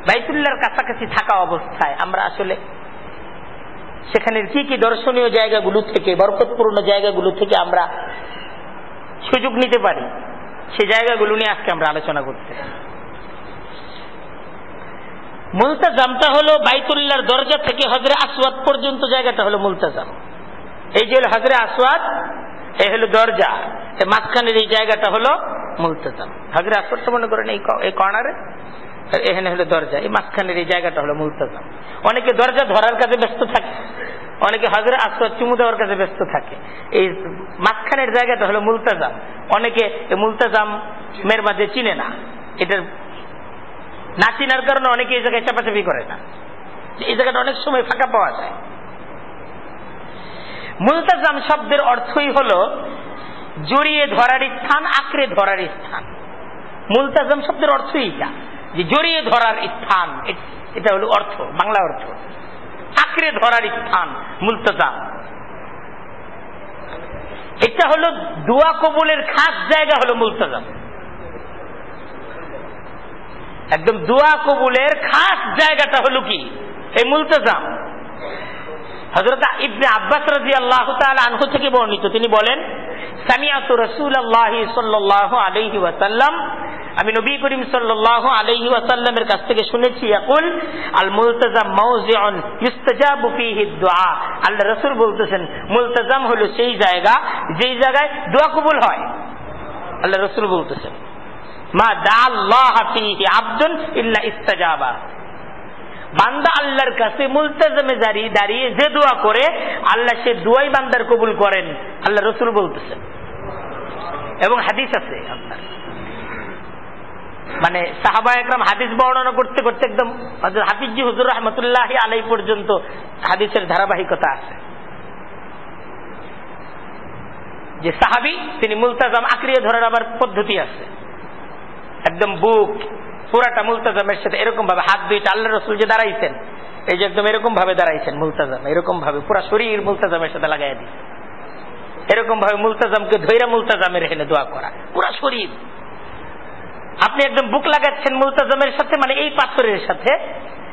[SPEAKER 1] বাইতুল্লাহর কাছাকাছি থাকা অবস্থায় আমরা আসলে সেখানের কি কি দর্শনীয় জায়গাগুলো থেকে, বরকতপূর্ণ জায়গাগুলো থেকে আমরা সুযোগ নিতে পারি, সে জায়গাগুলো নিয়ে আজকে আমরা আলোচনা করতে। মুলতাজামটা হলো বাইতুল্লাহর দরজা থেকে হজরে আসওয়াদ পর্যন্ত জায়গাটা হলো মুলতাজাম। এই যে হলো হজরে আসওয়াদ, এই হলো দরজা, মাঝখানের এই জায়গাটা হলো মুলতাজাম। হজরে আসওয়াদটা মনে করেন এই কর্নারে, এখানে হলো দরজা, এই মাঝখানের এই জায়গাটা হলো মুলতাজাম। অনেকে দরজা ধরার কাজে ব্যস্ত থাকে, অনেকে হজরে আসওয়াদ চুমু দেওয়ার কাজে ব্যস্ত থাকে। এই মাঝখানের জায়গাটা হলো মুলতাজাম। অনেকে এই মুলতাজামের মাঝে চিনে না, এটার না চিনার কারণে অনেকে এই জায়গায় চাপাচাপি করে না, এই জায়গাটা অনেক সময় ফাঁকা পাওয়া যায়। মুলতাজাম শব্দের অর্থই হলো জড়িয়ে ধরার স্থান, আঁকড়ে ধরার স্থান। মুলতাজাম শব্দের অর্থই এটা, যে জড়িয়ে ধরার স্থান, এটা হলো অর্থ, বাংলা অর্থ। আঁকড়ে ধরার স্থান মুলতাজাম। এটা হলো দোয়া কবুলের খাস জায়গা, হলো মুলতাজাম। একদম দোয়া কবুলের খাস জায়গাটা হলো কি, এই মুলতাজাম। হযরত ইবনে আব্বাস রাদিয়াল্লাহু তাআলা আনহু থেকে বর্ণিত, তিনি বলেন, সামিআতু রাসূলুল্লাহ সাল্লাল্লাহু আলাইহি ওয়াসাল্লাম, আমি নবী করিম সাল্লাল্লাহু আলাইহি ওয়াসাল্লামের কাছ থেকে শুনেছি, ইয়াকুল আল মুলতাজাম মাওযিউন ইউস্তাজাবু ফীহি দুআ। আল্লাহ রাসূল বলতেছেন, মুলতাজাম হলো সেই জায়গা যেই জায়গায় দোয়া কবুল হয়। আল্লাহ রাসূল বলতেছেন, মা দা আল্লাহ ফীহি আবদুন ইল্লা ইস্তাজাবা। বান্দা আল্লাহর কাছে মুলতাজামে দাঁড়িয়ে যে দোয়া করে আল্লাহ সে দোয়াই বান্দার কবুল করেন, আল্লাহ রাসূল বলতেছেন। এবং হাদিস আছে আপনার, মানে সাহাবায়ে কেরাম হাদিস বর্ণনা করতে করতে একদম হযরত হাফিজি হুজুর রাহমাতুল্লাহি আলাইহি পর্যন্ত হাদিসের ধারাবাহিকতা আছে। যে সাহাবী তিনি মুলতাজাম আঁকড়িয়ে ধরার আবার পদ্ধতি আছে, একদম বুক পুরাটা মুলতাজামের সাথে এরকম ভাবে হাত দুইটা আল্লাহ রাসূল যে দাঁড়াইছেন, এই যে একদম এরকম ভাবে দাঁড়াইছেন মুলতাজাম, এরকম ভাবে পুরা শরীর মুলতাজামের সাথে লাগাইয়া দিয়েছে, এরকম ভাবে মুলতাজামকে ধইরা মুলতাজামের এখানে দোয়া করা, পুরা শরীর আপনি একদম বুক লাগাচ্ছেন মুলতাজামের সাথে, মানে এই পাথরের সাথে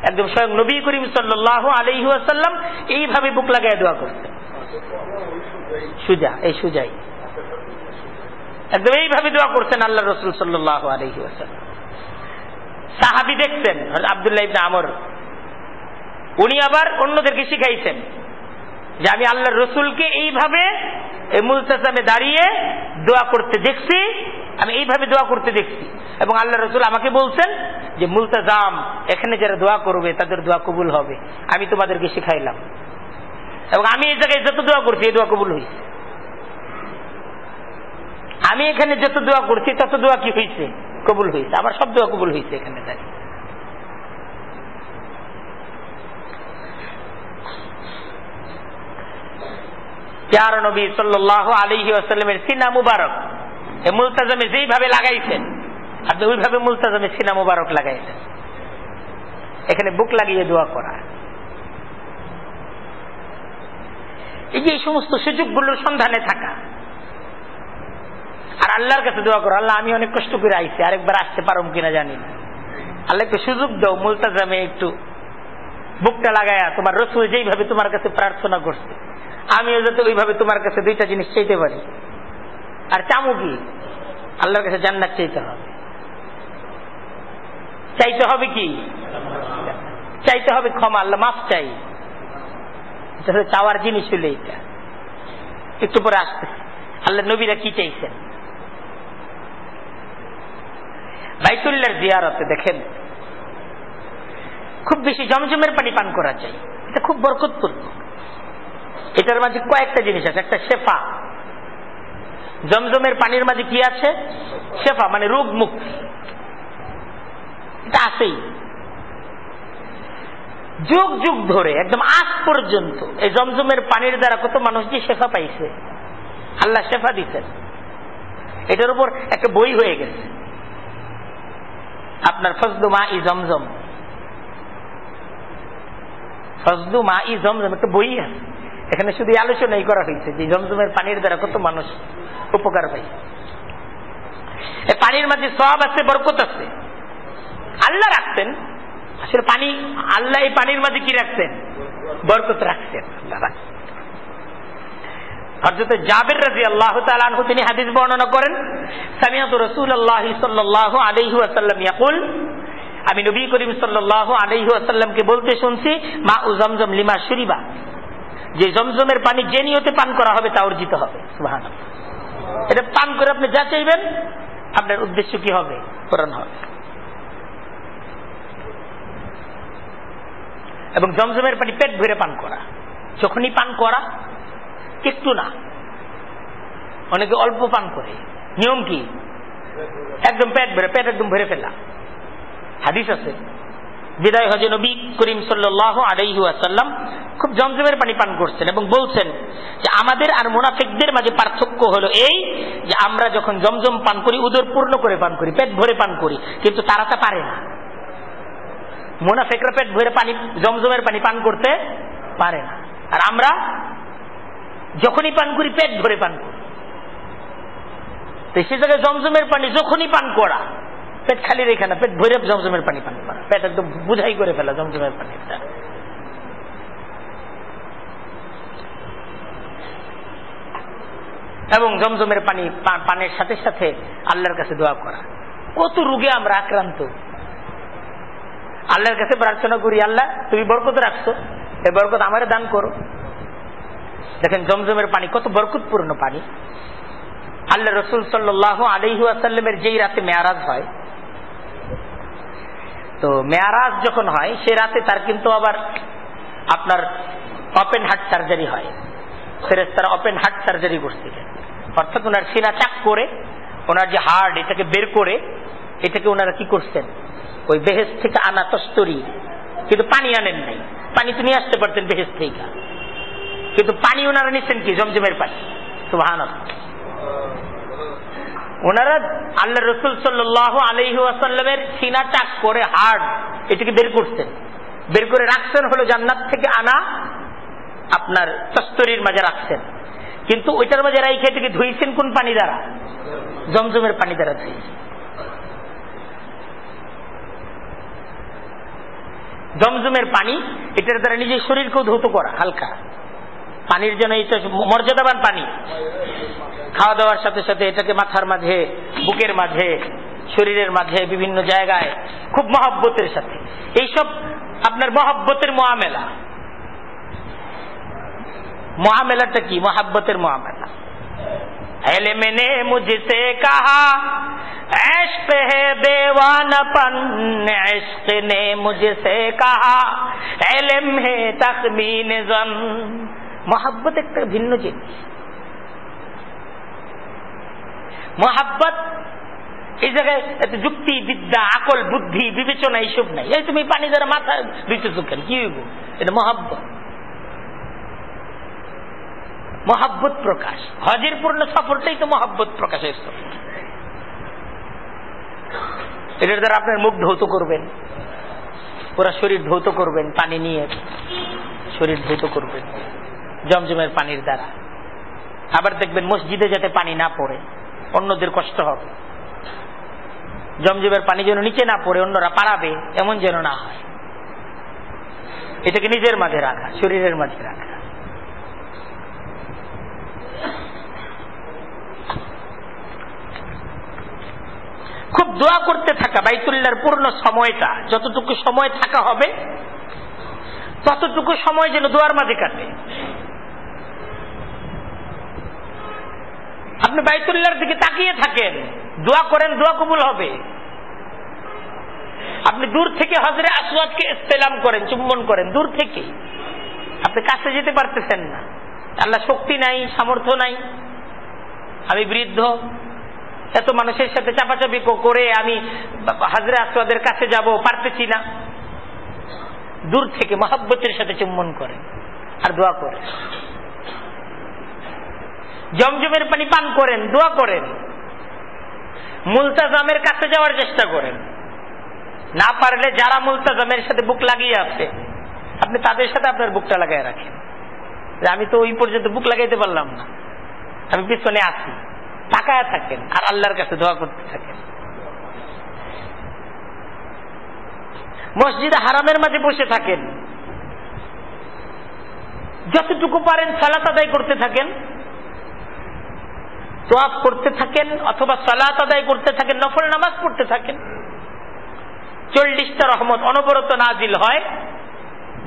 [SPEAKER 1] একদম স্বয়ং নবী করিম সাল্লাল্লাহু আলাইহি ওয়াসাল্লাম এইভাবে বুক লাগায় দোয়া করতেন। সুজা, এই সুজাই একদম এইভাবে দোয়া করতেন আল্লাহ রাসূল সাল্লাল্লাহু আলাইহি ওয়াসাল্লাম। সাহাবী দেখতেন আব্দুল্লাহ ইবনে আমর, উনি আবার অন্যদেরকে শিখাইছেন যে আমি আল্লাহর রাসূলকে এইভাবে এই মুলতাজামে দাঁড়িয়ে দোয়া করতে দেখছি, আমি এইভাবে দোয়া করতে দেখছি, এবং আল্লাহ রাসূল আমাকে বলছেন যে মুলতাজাম এখানে যারা দোয়া করবে তাদের দোয়া কবুল হবে, আমি তোমাদেরকে শিখাইলাম, এবং আমি এই জায়গায় যত দোয়া করছি এই দোয়া কবুল হয়েছে, আমি এখানে যত দোয়া করছি তত দোয়া কি হয়েছে, কবুল হয়েছে, আমার সব দোয়া কবুল হয়েছে এখানে দাঁড়িয়ে। প্যারা নবী সাল্লাল্লাহু আলাইহি ওয়াসাল্লামের সিনা মুবারক এই মুলতাজামে যেইভাবে লাগাইছেন আপনি ওইভাবে মুলতাজামে সিনা মুবারক লাগাইছেন, এখানে বুক লাগিয়ে দোয়া করা। এই যে এই সমস্ত সুযোগগুলোর সন্ধানে থাকা আর আল্লাহর কাছে দোয়া করা, আল্লাহ আমি অনেক কষ্ট করে আইছি, আরেকবার আসতে পারম কিনা জানি না, আল্লাহ একটু সুযোগ দাও মুলতাজামে একটু বুকটা লাগায়া তোমার রাসূল যেইভাবে তোমার কাছে প্রার্থনা করছে আমিও যাতে ওইভাবে তোমার কাছে দুইটা জিনিস চাইতে পারি। আর চামু কি? আল্লাহর কাছে জান্নাত চাইতে হবে। চাইতে হবে কি? চাইতে হবে ক্ষমা, আল্লাহ মাফ চাই, চাওয়ার জিনিস হলে এটা। একটু পরে আসতেছে আল্লাহ নবীরা কি চাইছেন। বাইতুল্লাহর জিয়ারতে দেখেন খুব বেশি জমজমের পানি পান করা যায়, এটা খুব বরকতপূর্ণ। এটার মাঝে কয়েকটা জিনিস আছে, একটা শেফা, জমজমের পানির মাঝে কি আছে? শেফা, মানে রোগ মুক্তি, এটা আছেই। যুগ যুগ ধরে একদম আজ পর্যন্ত এই জমজমের পানির দ্বারা কত মানুষ যে শেফা পাইছে, আল্লাহ শেফা দিচ্ছেন। এটার উপর একটা বই হয়ে গেছে আপনার ফজলু মা ই জমজম, ফজলু মা ই জমজম একটা বই আছে, এখানে শুধু আলোচনাই করা হয়েছে যে জমজমের পানির দ্বারা কত মানুষ উপকার পাইছে। এই পানির মাঝে সওয়াব আছে, বরকত আছে, আল্লাহ রাখতেন। আসলে পানি আল্লাহ এই পানির মাঝে কি রাখছেন? বরকত রাখছেন। হযরত জাবের রাদিয়াল্লাহু তাআলা আনহু তিনি হাদিস বর্ণনা করেন, সামিআতু রাসূলুল্লাহ সাল্লাল্লাহু আলাইহি ওয়াসাল্লাম ইয়াকুল, আমি নবী করিম সাল্লাল্লাহু আলাইহি ওয়াসাল্লামকে বলতে শুনছি, মা উ জমজম লিমা শুরিবা, যে জমজমের পানি যে নিয়তে পান করা হবে তা অর্জিত হবে। সুবহানাল্লাহ। এটা পান করে আপনি যা চাইবেন আপনার উদ্দেশ্য কি হবে? পূরণ হবে। এবং জমজমের পানি পেট ভরে পান করা, যখনই পান করা, একটু না, অনেকে অল্প পান করে। নিয়ম কি? একদম পেট ভরে, পেট একদম ভরে ফেলা। হাদিস আছে বিদায় হজে নবী করিম সাল্লাল্লাহু আলাইহি ওয়াসাল্লাম খুব জমজমের পানি পান করছেন এবং বলছেন যে আমাদের আর মুনাফিকদের মাঝে পার্থক্য হলো এই যে আমরা যখন জমজম পান করি উদর পূর্ণ করে পান করি, পেট ভরে পান করি, কিন্তু তারা তা পারে না। মুনাফিকরা পেট ভরে পানি জমজমের পানি পান করতে পারে না, আর আমরা যখনই পান করি পেট ভরে পান করি। তো সে জায়গায় জমজমের পানি যখনই পান করা, পেট খালি রেখে না, পেট ভরে জমজমের পানি পান করা, পেট একদম বুঝাই করে ফেলা জমজমের পানিটা। এবং জমজমের পানি পানের সাথে সাথে আল্লাহর কাছে দোয়া করা। কত রোগে আমরা আক্রান্ত, আল্লাহর কাছে প্রার্থনা করি, আল্লাহ তুমি বরকত রাখছো, এই বরকত আমারে দান করো। দেখেন জমজমের পানি কত বরকতপূর্ণ পানি। আল্লাহ রাসূল সাল্লাল্লাহু আলাইহি ওয়াসাল্লামের যেই রাতে মেরাজ হয়, তো মেয়ারাজ যখন হয় সে রাতে তার কিন্তু আবার আপনার ওপেন হার্ট সার্জারি হয়। ফেরেশতারা ওপেন হার্ট সার্জারি করছিলেন, অর্থাৎ ওনার সিনা চাক করে ওনার যে হার্ট এটাকে বের করে এটাকে ওনারা কি করছেন, ওই বেহেশত থেকে আনা তস্তরি, কিন্তু পানি আনেন নাই। পানি তো নিয়ে আসতে পারতেন বেহেশত থেকে, কিন্তু পানি ওনারা নিচ্ছেন কি, জমজমের পানি। সুবহানাল্লাহ। ওনারা আল্লাহ রাসূল সাল্লাল্লাহু আলাইহি ওয়াসাল্লামের সিনা চাক করে হার্ট এটাকে বের করছেন, বের করে রাখছেন হলো জান্নাত থেকে আনা আপনার তস্তরির মাঝে রাখছেন, কিন্তু ওইটার মাঝে রাইখে এটাকে ধুইছেন কোন পানি দ্বারা, জমজমের পানি দ্বারা ধুইছেন। জমজমের পানি এটার দ্বারা নিজের শরীরকেও ধৌত করা, হালকা পানির জন্য এটা মর্যাদাবান পানি। খাওয়া দাওয়ার সাথে সাথে এটাকে মাথার মাঝে, বুকের মাঝে, শরীরের মাঝে, বিভিন্ন জায়গায় খুব মহব্বতের সাথে, এইসব আপনার মহব্বতের মুআমেলা। মুআমেলাটা কি, মহব্বতের মুআমেলা। इल्म ने मुझसे कहा इश्क है दीवानापन, इश्क ने मुझसे कहा इल्म है तखमीन ज़न। मोहब्बत एक ভিন্ন জিনিস। মোহাব্বত এই জায়গায় যুক্তি বিদ্যা আকল বুদ্ধি বিবেচনা এইসব নাই। এই তুমি পানি দ্বারা মাথা ধুইতেছো কেন, কি হইব, এটা মোহাব্বত। মোহাব্বত প্রকাশ, হজের পূর্ণ সফরটাই তো মোহাব্বত প্রকাশের সফর। এটার দ্বারা আপনার মুখ ধৌত করবেন, পুরো শরীর ধৌত করবেন, পানি নিয়ে শরীর ধৌত করবেন জমজমের পানির দ্বারা। আবার দেখবেন মসজিদে যাতে পানি না পড়ে, অন্যদের কষ্ট হবে, জমজমের পানি যেন নিচে না পড়ে, অন্যরা পারাবে এমন যেন না হয়, এটাকে নিজের মাঝে রাখা, শরীরের মাঝে রাখা। খুব দোয়া করতে থাকা, বাইতুল্লাহর পূর্ণ সময়টা, যতটুকু সময় থাকা হবে ততটুকু সময় যেন দোয়ার মাঝে কাটে। আপনি বাইতুল্লাহর দিকে তাকিয়ে থাকেন, দোয়া করেন, দোয়া কবুল হবে। আপনি দূর থেকে হজরে আসওয়াদকে ইস্তেলাম করেন, চুম্বন করেন দূর থেকে, আপনি কাছে যেতে পারতেছেন না, আল্লাহ শক্তি নাই, সামর্থ্য নাই, আমি বৃদ্ধ, এত মানুষের সাথে চাপাচাপি করে আমি হজরে আসওয়াদের কাছে যাব, পারতেছি না। দূর থেকে মহব্বতের সাথে চুম্বন করেন আর দোয়া করেন। জমজমের পানি পান করেন, দোয়া করেন। মুলতাজামের কাছে যাওয়ার চেষ্টা করেন, না পারলে যারা মুলতাজামের সাথে বুক লাগিয়ে আছে আপনি তাদের সাথে আপনার বুকটা লাগাই রাখেন, যে আমি তো ওই পর্যন্ত বুক লাগাইতে পারলাম না, আমি পিছনে আছি, তাকায় থাকেন আর আল্লাহর কাছে দোয়া করতে থাকেন। মসজিদে হারামের মাঝে বসে থাকেন, যতটুকু পারেন সালাত আদায় করতে থাকেন, তোয়াফ করতে থাকেন, অথবা সালাত আদায় করতে থাকেন, নফল নামাজ পড়তে থাকেন। 40টা রহমত অনবরত নাজিল হয়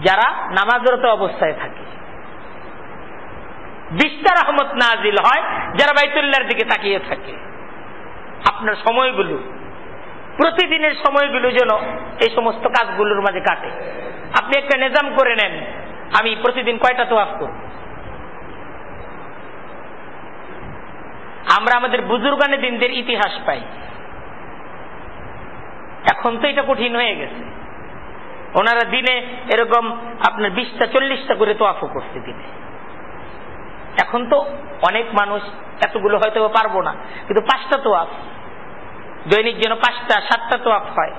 [SPEAKER 1] যারা নামাজরত অবস্থায় থাকে, 20টা রহমত নাজিল হয় যারা বাইতুল্লাহর দিকে তাকিয়ে থাকে। আপনার সময়গুলো, প্রতিদিনের সময়গুলো যেন এই সমস্ত কাজগুলোর মাঝে কাটে। আপনি একটা নিজাম করে নেন, আমি প্রতিদিন কয়টা তোয়াফ করব। আমরা আমাদের বুজুর্গানে দিনদের ইতিহাস পাই, এখন তো এটা কঠিন হয়ে গেছে। ওনারা দিনে এরকম আপনার 20টা 40টা করে তোয়াফও করছে দিনে। এখন তো অনেক মানুষ এতগুলো হয়তো পারবো না, কিন্তু 5টা তোয়াফ দৈনিক যেন 5টা 7টা তোয়াফ হয়,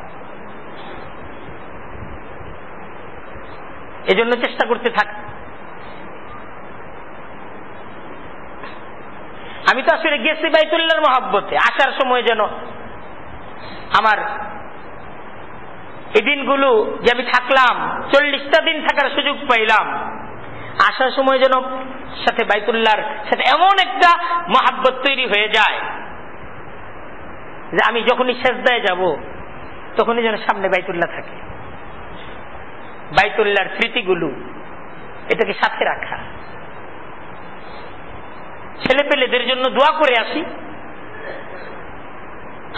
[SPEAKER 1] এজন্য চেষ্টা করতে থাক। আমি তো আসলে গেছি বাইতুল্লাহর মহব্বতে, আসার সময় যেন আমার এই দিনগুলো যে আমি থাকলাম 40টা দিন থাকার সুযোগ পাইলাম, আসার সময় যেন সাথে বাইতুল্লাহর সাথে এমন একটা মহব্বত তৈরি হয়ে যায় যে আমি যখনই সেজদায় যাব তখনই যেন সামনে বাইতুল্লাহ থাকে। বাইতুল্লাহর স্মৃতিগুলো এটাকে সাথে রাখা। ছেলে পেলেদের জন্য দোয়া করে আসি।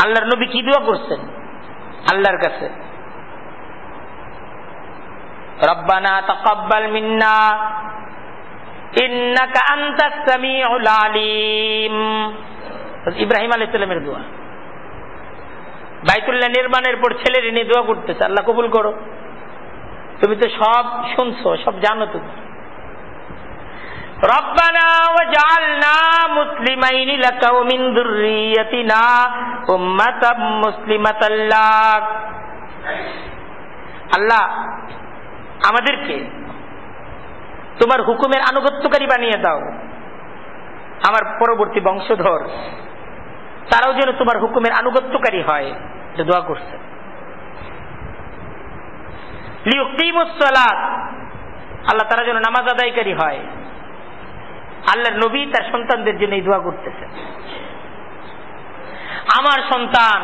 [SPEAKER 1] আল্লাহর নবী কি দোয়া করছেন আল্লাহর কাছে? রব্বানা তাকাব্বাল মিন্না ইন্নাকা আনতাস সামিউল আলিম। ইব্রাহিম আলাইহিস সালামের দোয়া। বাইতুল্লাহ নির্মাণের পর ছেলের নিয়ে দোয়া করতেছে, আল্লাহ কবুল করো, তুমি তো সব শুনছো, সব জানো তুমি। রব্বানা ওয়াজআলনা মুসলিমাইনি লাকা ওয়া মিন যুররিয়াতিনা উম্মাতাম মুসলিমাতাল লাক। আল্লাহ আমাদেরকে তোমার হুকুমের আনুগত্যকারী বানিয়ে দাও, আমার পরবর্তী বংশধর তারাও যেন তোমার হুকুমের আনুগত্যকারী হয়। যে দোয়া করছে। লিউকিমুস সালাত, আল্লাহ তারা যেন নামাজ আদায়কারী হয়। আল্লাহর নবী তার সন্তানদের জন্য এই দোয়া করতেছে। আমার সন্তান,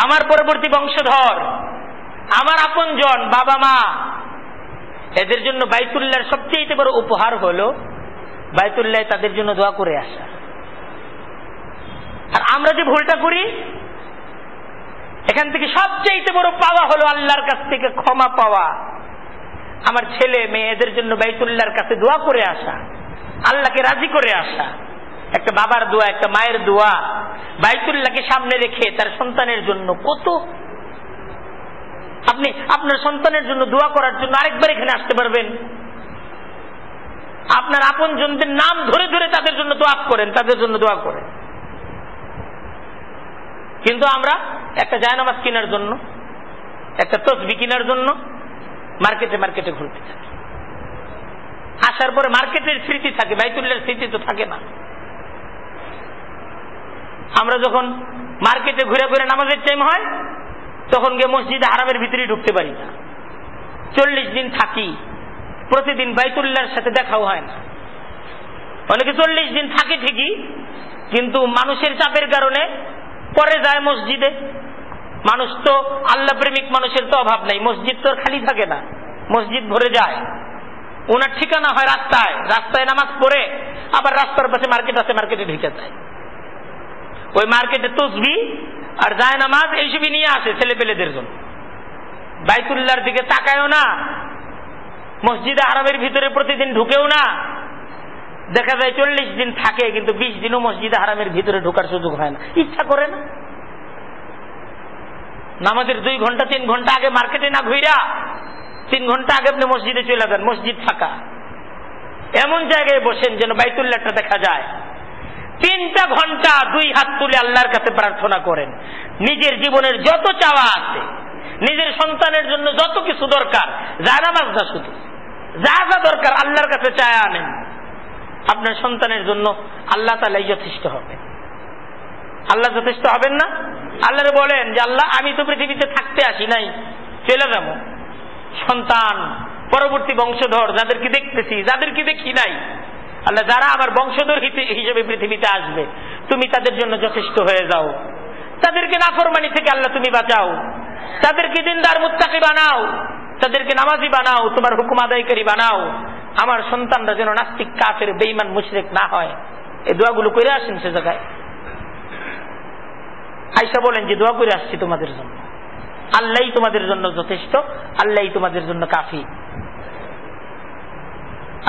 [SPEAKER 1] আমার পরবর্তী বংশধর, আমার আপনজন, বাবা মা, এদের জন্য বাইতুল্লাহর সবচেয়ে বড় উপহার হলো বাইতুল্লাহ তাদের জন্য দোয়া করে আসা। আর আমরা যে ভুলটা করি, এখান থেকে সবচেয়ে বড় পাওয়া হলো আল্লাহর কাছ থেকে ক্ষমা পাওয়া। আমার ছেলে মেয়ে এদের জন্য বাইতুল্লাহর কাছে দোয়া করে আসা, আল্লাহকে রাজি করে আসা। একটা বাবার দোয়া, একটা মায়ের দোয়া, বাইতুল্লাহকে সামনে রেখে তার সন্তানের জন্য কত। আপনি আপনার সন্তানের জন্য দোয়া করার জন্য আরেকবার এখানে আসতে পারবেন। আপনার আপনজনদের নাম ধরে ধরে তাদের জন্য দোয়া করেন, তাদের জন্য দোয়া করেন। কিন্তু আমরা একটা জায়নামাজ কেনার জন্য, একটা তসবিহ কেনার জন্য মার্কেটে মার্কেটে ঘুরতে থাকি। আসার পরে মার্কেটের স্মৃতি থাকে, বাইতুল্লাহর স্মৃতি তো থাকে না। আমরা যখন মার্কেটে ঘুরে ঘুরে নামাজের টাইম হয়, তখন গিয়ে মসজিদে হারামের ভিতরে ঢুকতে পারি না। 40 দিন থাকি, প্রতিদিন বাইতুল্লাহর সাথে দেখাও হয় না। অনেকে 40 দিন থাকে ঠিকই, কিন্তু মানুষের চাপের কারণে পরে যায় মসজিদে। মানুষ তো আল্লাহ প্রেমিক মানুষের তো অভাব নাই, মসজিদ তো খালি থাকে না, মসজিদ ভরে যায়। ওনার ঠিকানা হয় রাস্তায়, রাস্তায় নামাজ পড়ে আবার রাস্তার পাশে মার্কেট আছে, মার্কেটে ঢুকে যায়। ওই মার্কেটে তসবিহ আর জায়নামাজ এইসবই নিয়ে আসে ছেলে পেলেদের জন্য। বাইতুল্লাহর দিকে তাকায়ও না, মসজিদে হারামের ভিতরে প্রতিদিন ঢুকেও না। দেখা যায় 40 দিন থাকে, কিন্তু 20 দিনও মসজিদে হারামের ভিতরে ঢোকার সুযোগ হয় না, ইচ্ছা করে না। নামাজের 2 ঘন্টা 3 ঘন্টা আগে মার্কেটে না ঘুরা 3 ঘন্টা আগে আপনি মসজিদে চলে যান, মসজিদ ফাঁকা। এমন জায়গায় বসেন যেন বাইতুল্লাহটা দেখা যায়। 3টা ঘন্টা 2 হাত তুলে আল্লাহর কাছে প্রার্থনা করেন। নিজের জীবনের যত চাওয়া আছে, নিজের সন্তানের জন্য যত কিছু দরকার, জায়নামাজ না শুধু, যা যা দরকার আল্লাহর কাছে চায় আনেন। আপনার সন্তানের জন্য আল্লাহ তাআলাই যথেষ্ট হবে। আল্লাহ যথেষ্ট হবেন না? আল্লাহরে বলেন যে আল্লাহ, আমি তো পৃথিবীতে থাকতে আসি নাই, চলে যাবো। সন্তান, পরবর্তী বংশধর যাদেরকে দেখতেছি, যাদেরকে দেখি নাই, আল্লাহ যারা আমার বংশধর হিসেবে পৃথিবীতে আসবে, তুমি তাদের জন্য যথেষ্ট হয়ে যাও। তাদেরকে নাফরমানি থেকে আল্লাহ তুমি বাঁচাও, তাদেরকে দিনদার মুত্তাকি বানাও, তাদেরকে নামাজি বানাও, তোমার হুকুম আদায়কারী বানাও। আমার সন্তানরা যেন নাস্তিক, কাফের, বেঈমান, মুশরিক না হয়। এই দোয়াগুলো করে আসেন সে জায়গায়। আয়েশা বলেন যে দোয়া করে আসছি তোমাদের জন্য, আল্লাহই তোমাদের জন্য যথেষ্ট, আল্লাহই তোমাদের জন্য কাফি।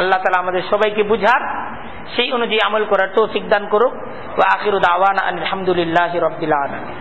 [SPEAKER 1] আল্লাহ তাআলা আমাদের সবাইকে বুঝার, সেই অনুযায়ী আমল করার তৌফিক দান করুক। ওয়া আখিরু দাওয়ানা আলহামদুলিল্লাহি রাব্বিল আলামিন।